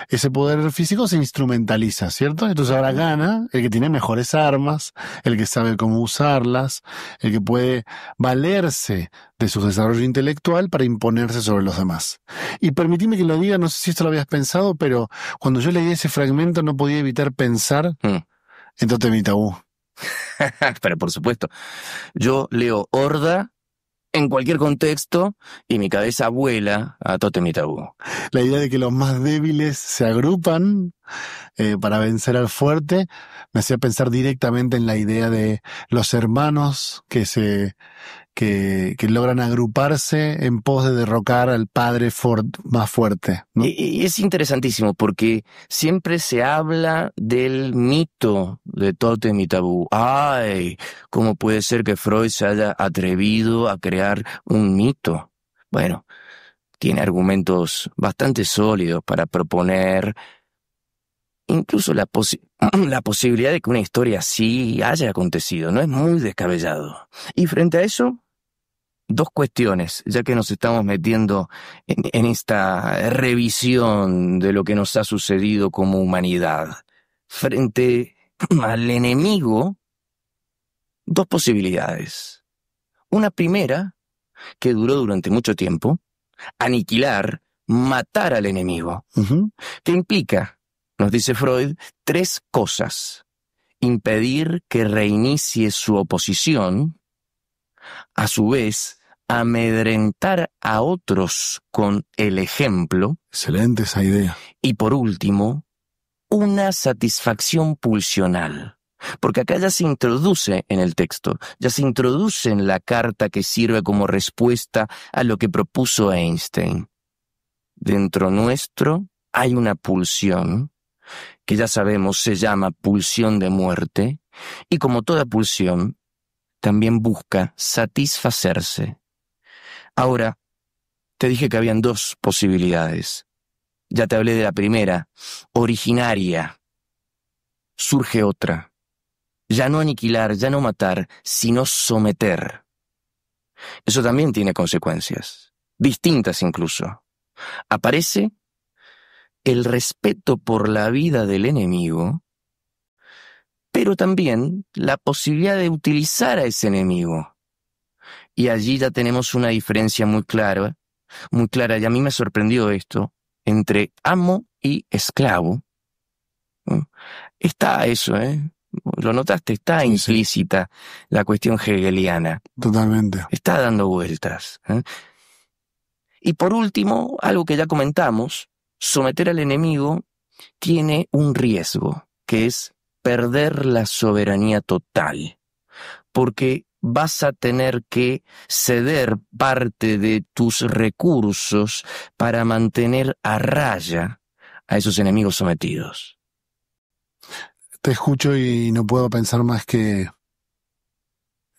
ese poder físico se instrumentaliza, ¿cierto? Entonces ahora gana el que tiene mejores armas, el que sabe cómo usarlas, el que puede valerse de su desarrollo intelectual para imponerse sobre los demás. Y permitime que lo diga, no sé si esto lo habías pensado, pero cuando yo leí ese fragmento no podía evitar pensar en Tótem y Tabú.
Pero por supuesto, yo leo horda en cualquier contexto y mi cabeza vuela a Tótem y Tabú.
La idea de que los más débiles se agrupan para vencer al fuerte me hacía pensar directamente en la idea de los hermanos que logran agruparse en pos de derrocar al padre más fuerte, ¿no?
Y es interesantísimo porque siempre se habla del mito de Tótem y Tabú. ¡Ay! ¿Cómo puede ser que Freud se haya atrevido a crear un mito? Bueno, tiene argumentos bastante sólidos para proponer incluso la posibilidad de que una historia así haya acontecido. No es muy descabellado. Y frente a eso, dos cuestiones, ya que nos estamos metiendo en esta revisión de lo que nos ha sucedido como humanidad. Frente al enemigo, dos posibilidades. Una primera, que duró durante mucho tiempo, aniquilar, matar al enemigo. Que implica, nos dice Freud, tres cosas. Impedir que reinicie su oposición, a su vez, amedrentar a otros con el ejemplo.
Excelente esa idea.
Y por último, una satisfacción pulsional. Porque acá ya se introduce en el texto, ya se introduce en la carta que sirve como respuesta a lo que propuso Einstein. Dentro nuestro hay una pulsión, que ya sabemos se llama pulsión de muerte, y como toda pulsión, también busca satisfacerse. Ahora, te dije que habían dos posibilidades. Ya te hablé de la primera, originaria. Surge otra. Ya no aniquilar, ya no matar, sino someter. Eso también tiene consecuencias, distintas incluso. Aparece el respeto por la vida del enemigo, pero también la posibilidad de utilizar a ese enemigo. Y allí ya tenemos una diferencia muy clara, y a mí me sorprendió esto, entre amo y esclavo. Está eso, ¿lo notaste? Está
Sí,
implícita la cuestión hegeliana.
Totalmente.
Está dando vueltas. Y por último, algo que ya comentamos, someter al enemigo tiene un riesgo, que es perder la soberanía total, porque vas a tener que ceder parte de tus recursos para mantener a raya a esos enemigos sometidos.
Te escucho y no puedo pensar más que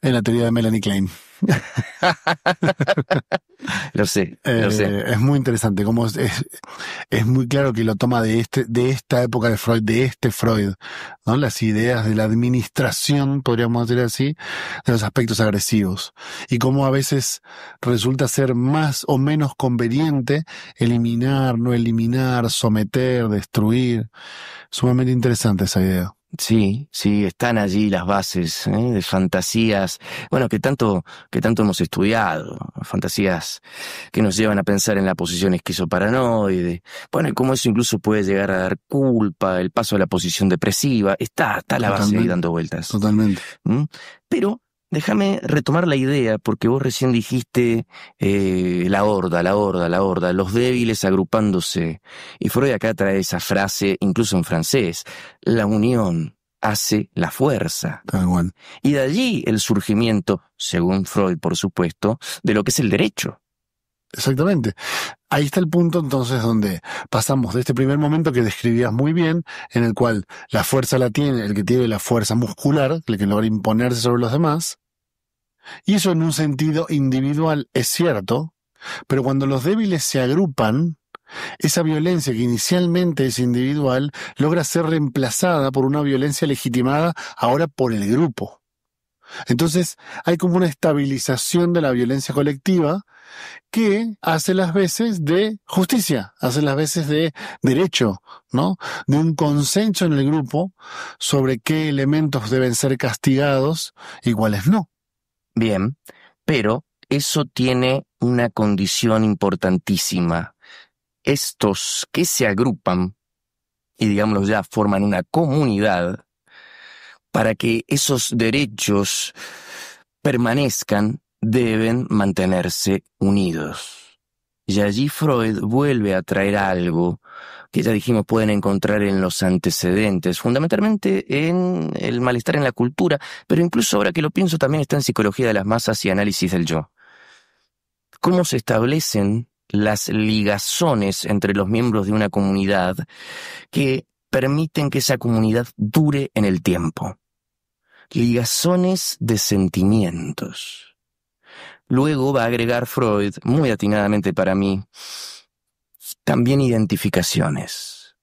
en la teoría de Melanie Klein.
Lo sé, lo sé.
Es muy interesante, como es muy claro que lo toma de esta época de Freud, de este Freud, ¿no? Las ideas de la administración, podríamos decir así, de los aspectos agresivos. Y cómo a veces resulta ser más o menos conveniente eliminar, no eliminar, someter, destruir. Sumamente interesante esa idea.
Sí, están allí las bases de fantasías, bueno, que tanto hemos estudiado, fantasías que nos llevan a pensar en la posición esquizoparanoide, bueno, y cómo eso incluso puede llegar a dar culpa, el paso a la posición depresiva, está la base ahí dando vueltas.
Totalmente.
Pero déjame retomar la idea, porque vos recién dijiste la horda, los débiles agrupándose. Y Freud acá trae esa frase, incluso en francés, la unión hace la fuerza.
Tal cual.
Y de allí el surgimiento, según Freud, por supuesto, de lo que es el derecho.
Exactamente. Ahí está el punto entonces donde pasamos de este primer momento que describías muy bien, en el cual la fuerza la tiene el que tiene la fuerza muscular, el que logra imponerse sobre los demás, y eso en un sentido individual es cierto, pero cuando los débiles se agrupan, esa violencia que inicialmente es individual logra ser reemplazada por una violencia legitimada ahora por el grupo. Entonces hay como una estabilización de la violencia colectiva que hace las veces de justicia, hace las veces de derecho, ¿no? De un consenso en el grupo sobre qué elementos deben ser castigados y cuáles no.
Bien, pero eso tiene una condición importantísima. Estos que se agrupan y, digámoslo ya, forman una comunidad, para que esos derechos permanezcan, deben mantenerse unidos. Y allí Freud vuelve a traer algo que ya dijimos pueden encontrar en los antecedentes, fundamentalmente en el malestar en la cultura, pero incluso ahora que lo pienso también está en psicología de las masas y análisis del yo. ¿Cómo se establecen las ligazones entre los miembros de una comunidad que permiten que esa comunidad dure en el tiempo? Ligazones de sentimientos. Luego va a agregar Freud, muy atinadamente para mí, también identificaciones.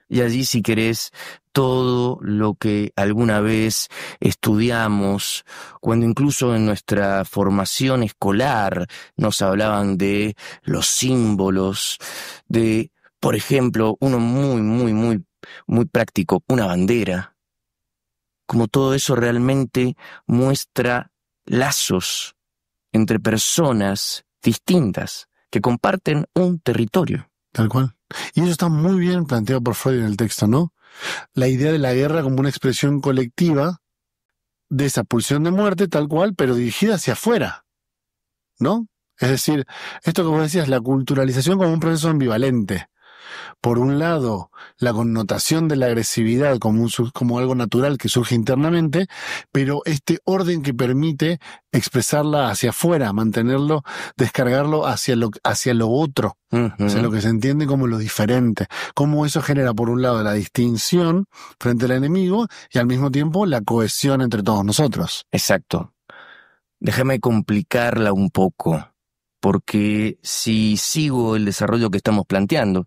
Y allí, si querés, todo lo que alguna vez estudiamos, cuando incluso en nuestra formación escolar nos hablaban de los símbolos, de, por ejemplo, uno muy práctico, una bandera. Como todo eso realmente muestra lazos entre personas distintas que comparten un territorio.
Tal cual. Y eso está muy bien planteado por Freud en el texto, ¿no? La idea de la guerra como una expresión colectiva de esa pulsión de muerte, tal cual, pero dirigida hacia afuera, ¿no? Es decir, esto que vos decías, la culturalización como un proceso ambivalente. Por un lado, la connotación de la agresividad como algo natural que surge internamente, pero este orden que permite expresarla hacia afuera, mantenerlo, descargarlo hacia lo otro, hacia lo que se entiende como lo diferente. Cómo eso genera, por un lado, la distinción frente al enemigo y al mismo tiempo la cohesión entre todos nosotros.
Exacto. Déjame complicarla un poco, porque si sigo el desarrollo que estamos planteando,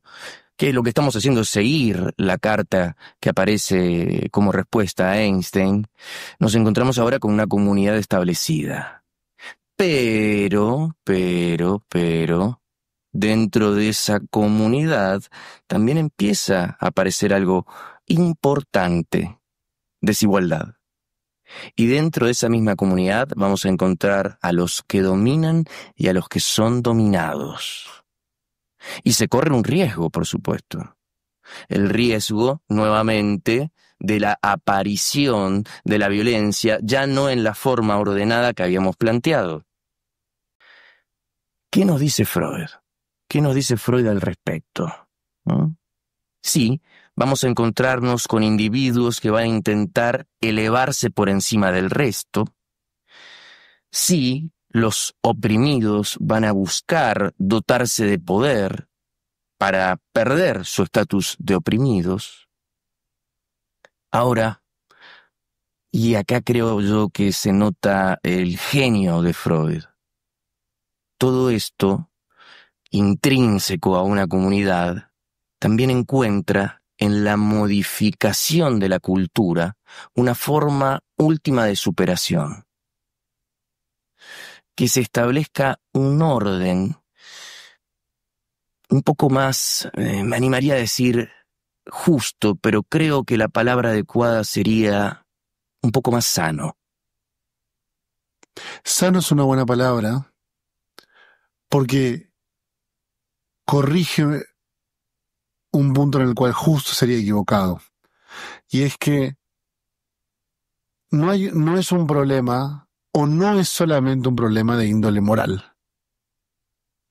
que lo que estamos haciendo es seguir la carta que aparece como respuesta a Einstein, nos encontramos ahora con una comunidad establecida. Pero, dentro de esa comunidad también empieza a aparecer algo importante: desigualdad. Y dentro de esa misma comunidad vamos a encontrar a los que dominan y a los que son dominados. Y se corre un riesgo, por supuesto. El riesgo, nuevamente, de la aparición de la violencia, ya no en la forma ordenada que habíamos planteado. ¿Qué nos dice Freud? ¿Qué nos dice Freud al respecto? Sí, vamos a encontrarnos con individuos que van a intentar elevarse por encima del resto. Sí, los oprimidos van a buscar dotarse de poder para perder su estatus de oprimidos. Ahora, y acá creo yo que se nota el genio de Freud, todo esto, intrínseco a una comunidad, también encuentra en la modificación de la cultura una forma última de superación. Que se establezca un orden un poco más, me animaría a decir justo, pero creo que la palabra adecuada sería un poco más sano.
Sano es una buena palabra porque corrige un punto en el cual justo sería equivocado. Y es que no es un problema, o no es solamente un problema de índole moral,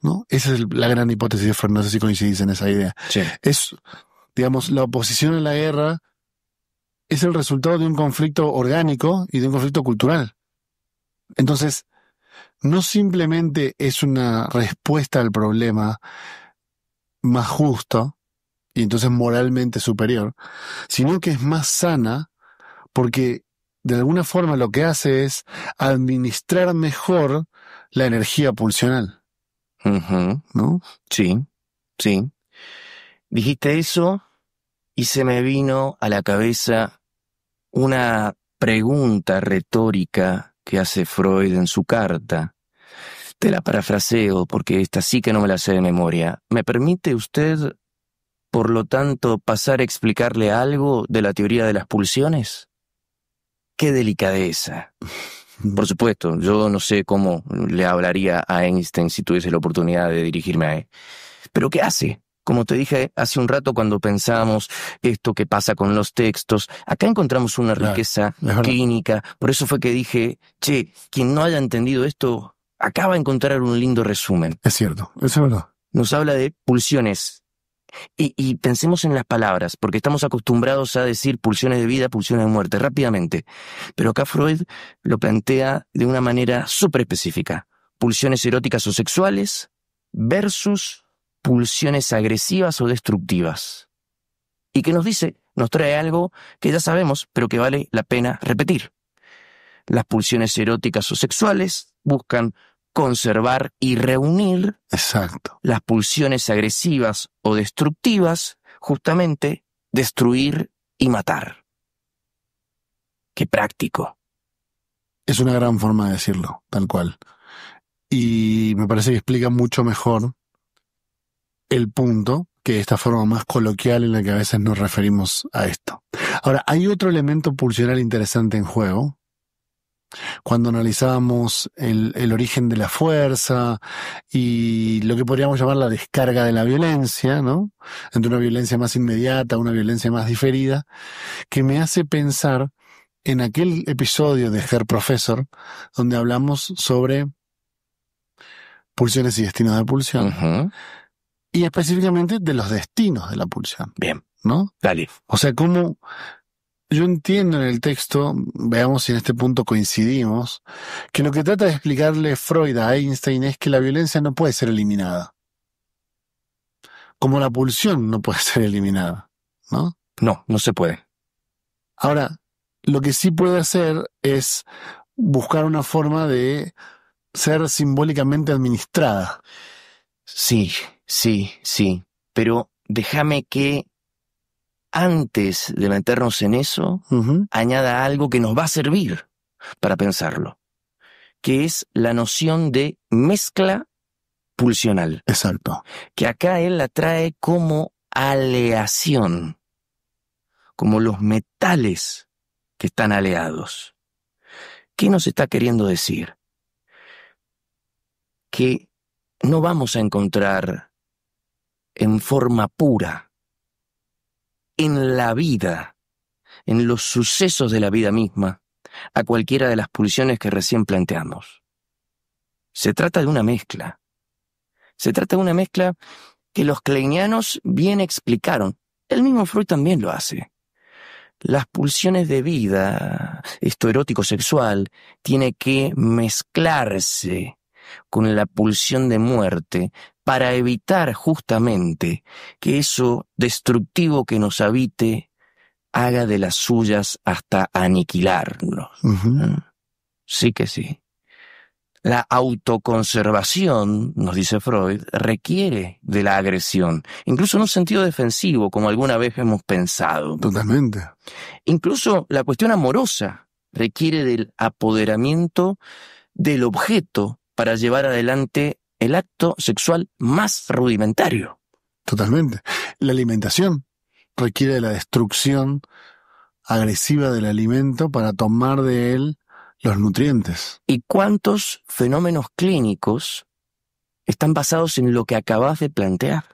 ¿no? Esa es la gran hipótesis de Freud, no sé si coincidís en esa idea.
Sí.
Es, digamos, la oposición a la guerra es el resultado de un conflicto orgánico y de un conflicto cultural. Entonces, no simplemente es una respuesta al problema más justo y entonces moralmente superior, sino que es más sana porque de alguna forma lo que hace es administrar mejor la energía pulsional. ¿No?
Sí. Dijiste eso y se me vino a la cabeza una pregunta retórica que hace Freud en su carta. Te la parafraseo porque esta sí que no me la sé de memoria. ¿Me permite usted, por lo tanto, pasar a explicarle algo de la teoría de las pulsiones? ¡Qué delicadeza! Por supuesto, yo no sé cómo le hablaría a Einstein si tuviese la oportunidad de dirigirme a él. ¿Pero qué hace? Como te dije hace un rato cuando pensamos esto que pasa con los textos, acá encontramos una riqueza clínica. Por eso fue que dije, quien no haya entendido esto, acaba de encontrar un lindo resumen.
Es cierto, eso es verdad.
Nos habla de pulsiones. Y pensemos en las palabras, porque estamos acostumbrados a decir pulsiones de vida, pulsiones de muerte, rápidamente. Pero acá Freud lo plantea de una manera súper específica. Pulsiones eróticas o sexuales versus pulsiones agresivas o destructivas. ¿Y qué nos dice? Nos trae algo que ya sabemos, pero que vale la pena repetir. Las pulsiones eróticas o sexuales buscan conservar y reunir.
Exacto.
Las pulsiones agresivas o destructivas, justamente, destruir y matar. ¡Qué práctico!
Es una gran forma de decirlo, tal cual. Y me parece que explica mucho mejor el punto que esta forma más coloquial en la que a veces nos referimos a esto. Ahora, hay otro elemento pulsional interesante en juego. Cuando analizábamos el origen de la fuerza y lo que podríamos llamar la descarga de la violencia, ¿no? Entre una violencia más inmediata, una violencia más diferida, que me hace pensar en aquel episodio de Herr Professor, donde hablamos sobre pulsiones y destinos de pulsión.
Uh-huh.
Y específicamente de los destinos de la pulsión.
Bien.
¿No?
Dale.
O sea, cómo yo entiendo en el texto, veamos si en este punto coincidimos, que lo que trata de explicarle Freud a Einstein es que la violencia no puede ser eliminada. Como la pulsión no puede ser eliminada, ¿no?
No, no se puede.
Ahora, lo que sí puede hacer es buscar una forma de ser simbólicamente administrada.
Sí. Pero déjame que antes de meternos en eso, añada algo que nos va a servir para pensarlo, que es la noción de mezcla pulsional.
Exacto.
Que acá él la trae como aleación, como los metales que están aleados. ¿Qué nos está queriendo decir? Que no vamos a encontrar en forma pura, en la vida, en los sucesos de la vida misma, a cualquiera de las pulsiones que recién planteamos. Se trata de una mezcla. Se trata de una mezcla que los kleinianos bien explicaron. El mismo Freud también lo hace. Las pulsiones de vida, esto erótico-sexual, tiene que mezclarse con la pulsión de muerte para evitar justamente que eso destructivo que nos habite haga de las suyas hasta aniquilarnos.
Uh-huh.
Sí que sí. La autoconservación, nos dice Freud, requiere de la agresión, incluso en un sentido defensivo, como alguna vez hemos pensado.
Totalmente.
Incluso la cuestión amorosa requiere del apoderamiento del objeto para llevar adelante el acto sexual más rudimentario.
Totalmente. La alimentación requiere de la destrucción agresiva del alimento para tomar de él los nutrientes.
¿Y cuántos fenómenos clínicos están basados en lo que acabas de plantear?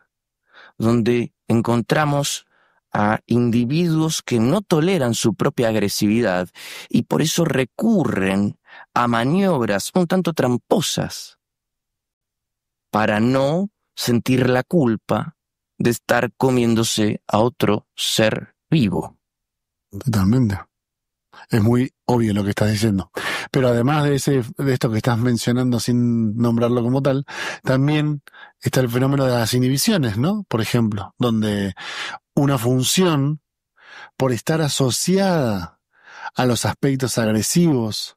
Donde encontramos a individuos que no toleran su propia agresividad y por eso recurren a maniobras un tanto tramposas para no sentir la culpa de estar comiéndose a otro ser vivo.
Totalmente. Es muy obvio lo que estás diciendo. Pero además de esto que estás mencionando sin nombrarlo como tal, también está el fenómeno de las inhibiciones, ¿no? Por ejemplo, donde una función, por estar asociada a los aspectos agresivos,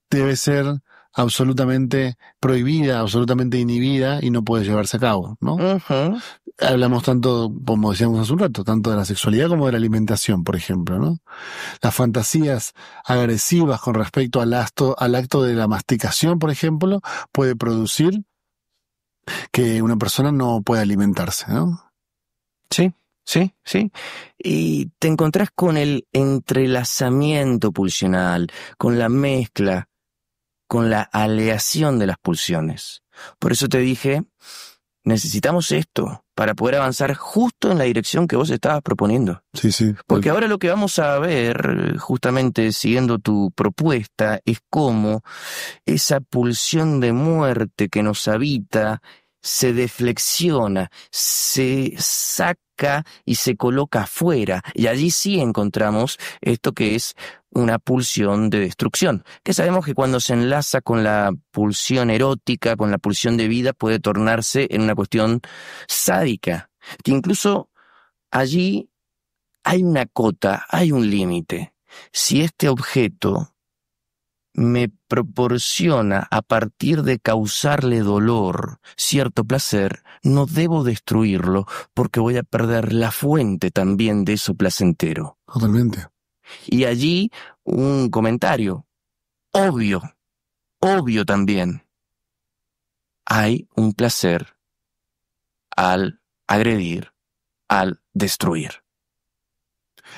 debe ser absolutamente prohibida, absolutamente inhibida y no puede llevarse a cabo, ¿no?
Uh-huh.
Hablamos tanto, como decíamos hace un rato, tanto de la sexualidad como de la alimentación, por ejemplo, ¿no? Las fantasías agresivas con respecto al acto de la masticación, por ejemplo, puede producir que una persona no pueda alimentarse, ¿no?
Sí. Y te encontrás con el entrelazamiento pulsional, con la mezcla, con la aleación de las pulsiones. Por eso te dije necesitamos esto para poder avanzar justo en la dirección que vos estabas proponiendo.
Sí.
Porque ahora lo que vamos a ver, justamente siguiendo tu propuesta, es cómo esa pulsión de muerte que nos habita se deflexiona, se saca y se coloca afuera. Y allí sí encontramos esto que es una pulsión de destrucción, que sabemos que cuando se enlaza con la pulsión erótica, con la pulsión de vida, puede tornarse en una cuestión sádica, que incluso allí hay una cota, hay un límite. Si este objeto me proporciona, a partir de causarle dolor, cierto placer, no debo destruirlo porque voy a perder la fuente también de eso placentero.
Totalmente.
Y allí un comentario, obvio también. Hay un placer al agredir, al destruir.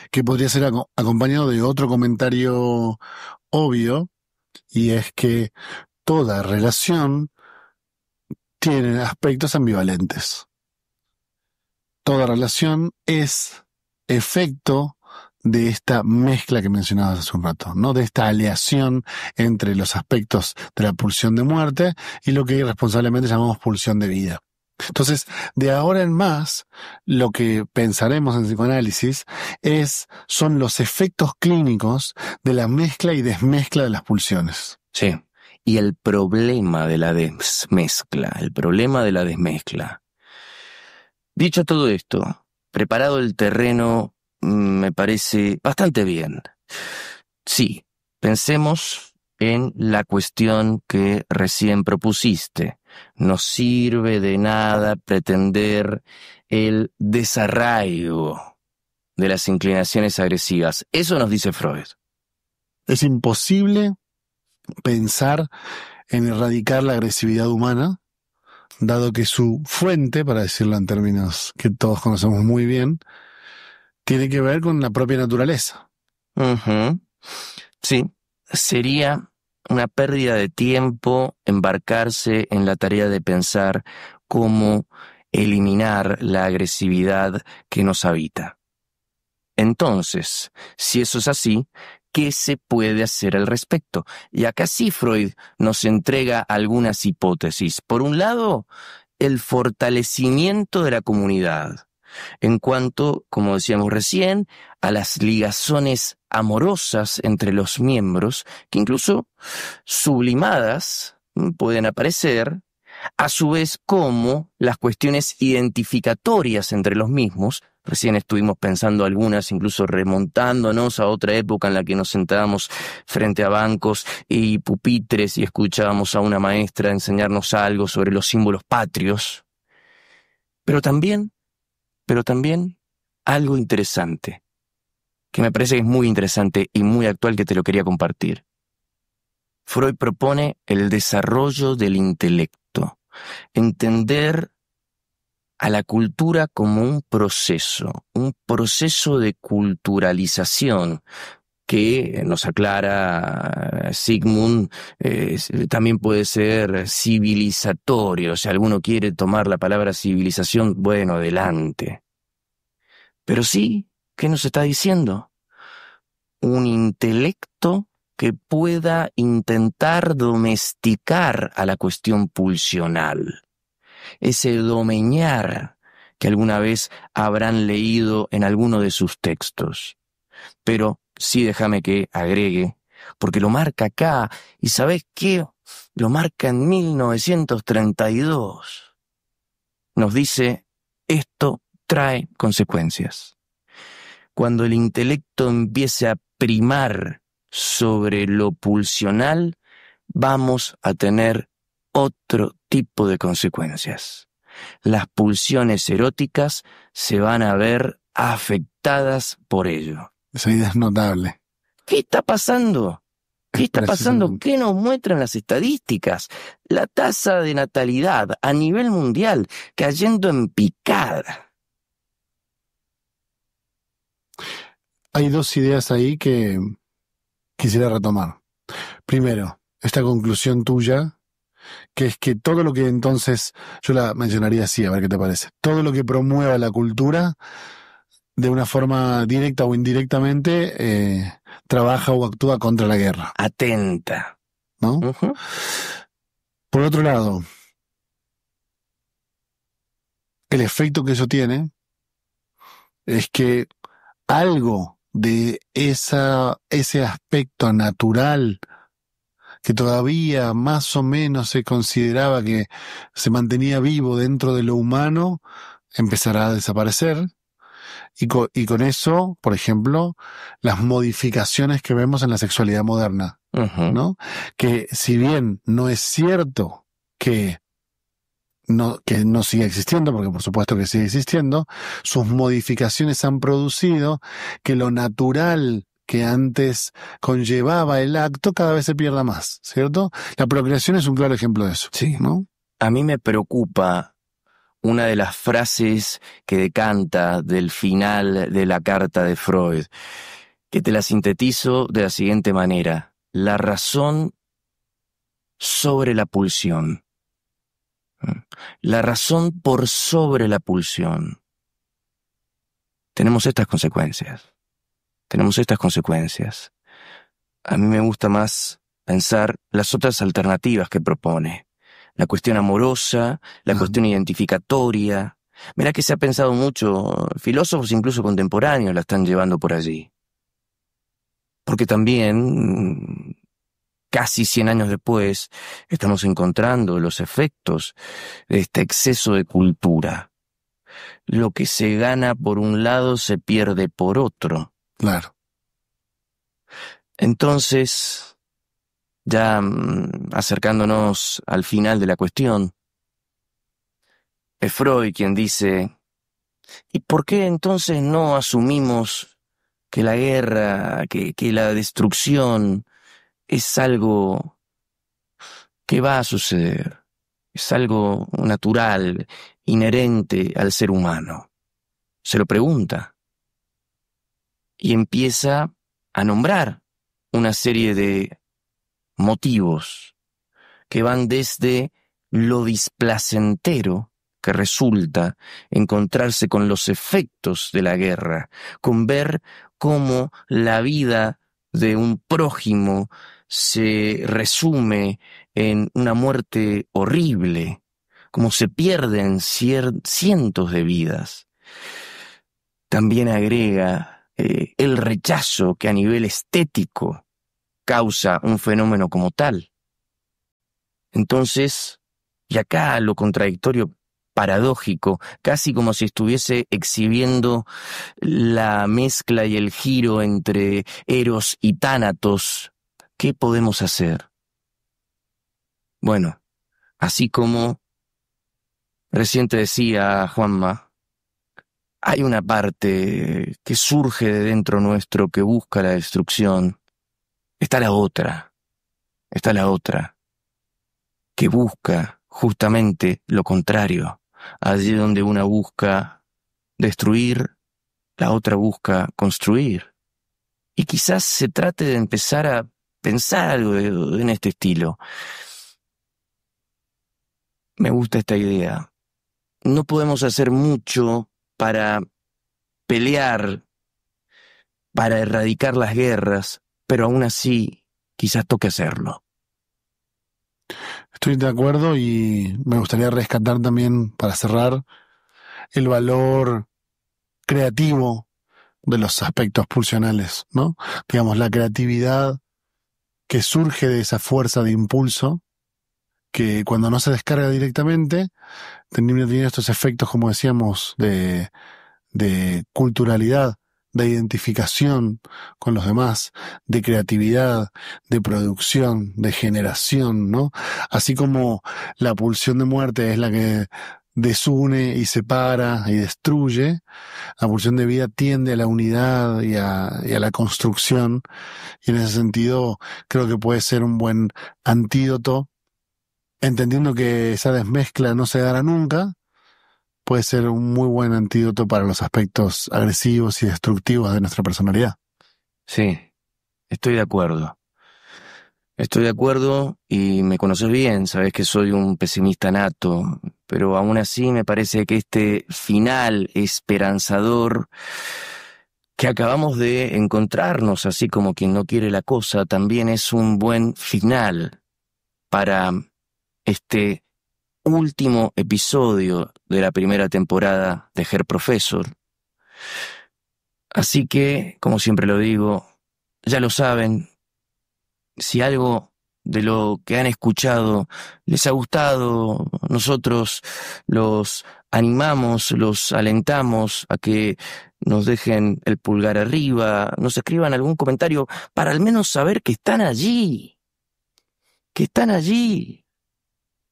Que podría ser acompañado de otro comentario obvio, y es que toda relación tiene aspectos ambivalentes. Toda relación es efecto de esta mezcla que mencionabas hace un rato, ¿no? De esta aleación entre los aspectos de la pulsión de muerte y lo que irresponsablemente llamamos pulsión de vida. Entonces, de ahora en más, lo que pensaremos en psicoanálisis son los efectos clínicos de la mezcla y desmezcla de las pulsiones.
Sí. Y el problema de la desmezcla. Dicho todo esto, preparado el terreno, me parece bastante bien. Sí, pensemos en la cuestión que recién propusiste. No sirve de nada pretender el desarraigo de las inclinaciones agresivas. Eso nos dice Freud.
Es imposible pensar en erradicar la agresividad humana, dado que su fuente, para decirlo en términos que todos conocemos muy bien, tiene que ver con la propia naturaleza.
Uh-huh. Sí, sería una pérdida de tiempo embarcarse en la tarea de pensar cómo eliminar la agresividad que nos habita. Entonces, si eso es así, ¿qué se puede hacer al respecto? Y acá sí Freud nos entrega algunas hipótesis. Por un lado, el fortalecimiento de la comunidad, en cuanto, como decíamos recién, a las ligazones amorosas entre los miembros, que incluso sublimadas pueden aparecer, a su vez como las cuestiones identificatorias entre los mismos. Recién estuvimos pensando algunas, incluso remontándonos a otra época en la que nos sentábamos frente a bancos y pupitres y escuchábamos a una maestra enseñarnos algo sobre los símbolos patrios. Pero también algo interesante, que me parece que es muy interesante y muy actual, que te lo quería compartir. Freud propone el desarrollo del intelecto, entender a la cultura como un proceso de culturalización que nos aclara Sigmund, también puede ser civilizatorio. Si alguno quiere tomar la palabra civilización, bueno, adelante. Pero sí, ¿qué nos está diciendo? Un intelecto que pueda intentar domesticar a la cuestión pulsional. Ese domeñar que alguna vez habrán leído en alguno de sus textos. Pero sí, déjame que agregue, porque lo marca acá, y ¿sabés qué? Lo marca en 1932. Nos dice, esto trae consecuencias. Cuando el intelecto empiece a primar sobre lo pulsional, vamos a tener otro tipo de consecuencias. Las pulsiones eróticas se van a ver afectadas por ello.
Esa idea es notable.
¿Qué está pasando? ¿Qué está pasando? ¿Qué nos muestran las estadísticas? La tasa de natalidad a nivel mundial cayendo en picada.
Hay dos ideas ahí que quisiera retomar. Primero, esta conclusión tuya, que es que todo lo que entonces, yo la mencionaría así, a ver qué te parece, todo lo que promueva la cultura, de una forma directa o indirectamente, trabaja o actúa contra la guerra,
Atenta.
¿no?
Ujú.
Por otro lado, el efecto que eso tiene es que algo de ese aspecto natural que todavía más o menos se consideraba que se mantenía vivo dentro de lo humano, empezará a desaparecer. Y con eso, por ejemplo, las modificaciones que vemos en la sexualidad moderna,
Ujú.
¿no? Que si bien no es cierto que no siga existiendo, porque por supuesto que sigue existiendo, sus modificaciones han producido que lo natural que antes conllevaba el acto cada vez se pierda más, ¿cierto? La procreación es un claro ejemplo de eso,
Sí.
¿no?
A mí me preocupa una de las frases que decanta del final de la carta de Freud, que te la sintetizo de la siguiente manera: la razón sobre la pulsión. La razón por sobre la pulsión. Tenemos estas consecuencias. A mí me gusta más pensar las otras alternativas que propone. La cuestión amorosa, la cuestión identificatoria. Mira que se ha pensado mucho, filósofos incluso contemporáneos la están llevando por allí. Porque también, casi 100 años después, estamos encontrando los efectos de este exceso de cultura. Lo que se gana por un lado se pierde por otro.
Claro.
Entonces, ya acercándonos al final de la cuestión, es Freud quien dice: ¿y por qué entonces no asumimos que la guerra, que la destrucción es algo que va a suceder? Es algo natural, inherente al ser humano. Se lo pregunta y empieza a nombrar una serie de motivos que van desde lo displacentero que resulta encontrarse con los efectos de la guerra, con ver cómo la vida de un prójimo se resume en una muerte horrible, cómo se pierden cientos de vidas. También agrega el rechazo que a nivel estético causa un fenómeno como tal. Entonces, y acá lo contradictorio paradójico, casi como si estuviese exhibiendo la mezcla y el giro entre Eros y Tánatos, ¿qué podemos hacer? Bueno, así como recién te decía Juanma, hay una parte que surge de dentro nuestro que busca la destrucción. Está la otra, que busca justamente lo contrario. Allí donde una busca destruir, la otra busca construir. Y quizás se trate de empezar a pensar algo en este estilo. Me gusta esta idea. No podemos hacer mucho para pelear, para erradicar las guerras, pero aún así quizás toque hacerlo.
Estoy de acuerdo y me gustaría rescatar también, para cerrar, el valor creativo de los aspectos pulsionales, ¿no? Digamos, la creatividad que surge de esa fuerza de impulso, que cuando no se descarga directamente, termina teniendo estos efectos, como decíamos, de culturalidad, de identificación con los demás, de creatividad, de producción, de generación, ¿no? Así como la pulsión de muerte es la que desune y separa y destruye, la pulsión de vida tiende a la unidad y a la construcción, y en ese sentido creo que puede ser un buen antídoto, entendiendo que esa desmezcla no se dará nunca. Puede ser un muy buen antídoto para los aspectos agresivos y destructivos de nuestra personalidad.
Sí, estoy de acuerdo. Estoy de acuerdo y me conoces bien, sabes que soy un pesimista nato, pero aún así me parece que este final esperanzador que acabamos de encontrarnos, así como quien no quiere la cosa, también es un buen final para este último episodio de la primera temporada de Herr Professor. Así que, como siempre lo digo, ya lo saben, si algo de lo que han escuchado les ha gustado, nosotros los animamos, los alentamos a que nos dejen el pulgar arriba, nos escriban algún comentario para al menos saber que están allí,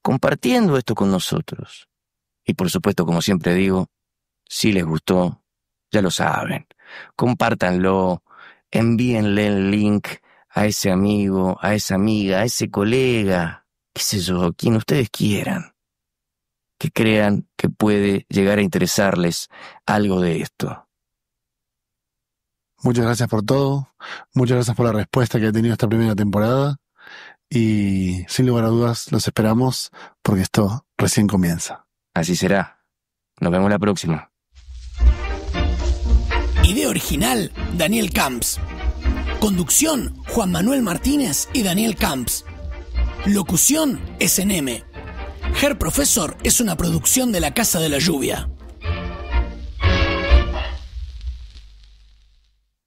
compartiendo esto con nosotros. Y por supuesto, como siempre digo, si les gustó, ya lo saben, compártanlo, envíenle el link a ese amigo, a esa amiga, a ese colega, qué sé yo, quien ustedes quieran, que crean que puede llegar a interesarles algo de esto.
Muchas gracias por todo, muchas gracias por la respuesta que ha tenido esta primera temporada y sin lugar a dudas los esperamos porque esto recién comienza.
Así será. Nos vemos la próxima.
Idea original, Daniel Camps. Conducción, Juan Manuel Martínez y Daniel Camps. Locución, SNM. Herr Professor es una producción de la Casa de la Lluvia.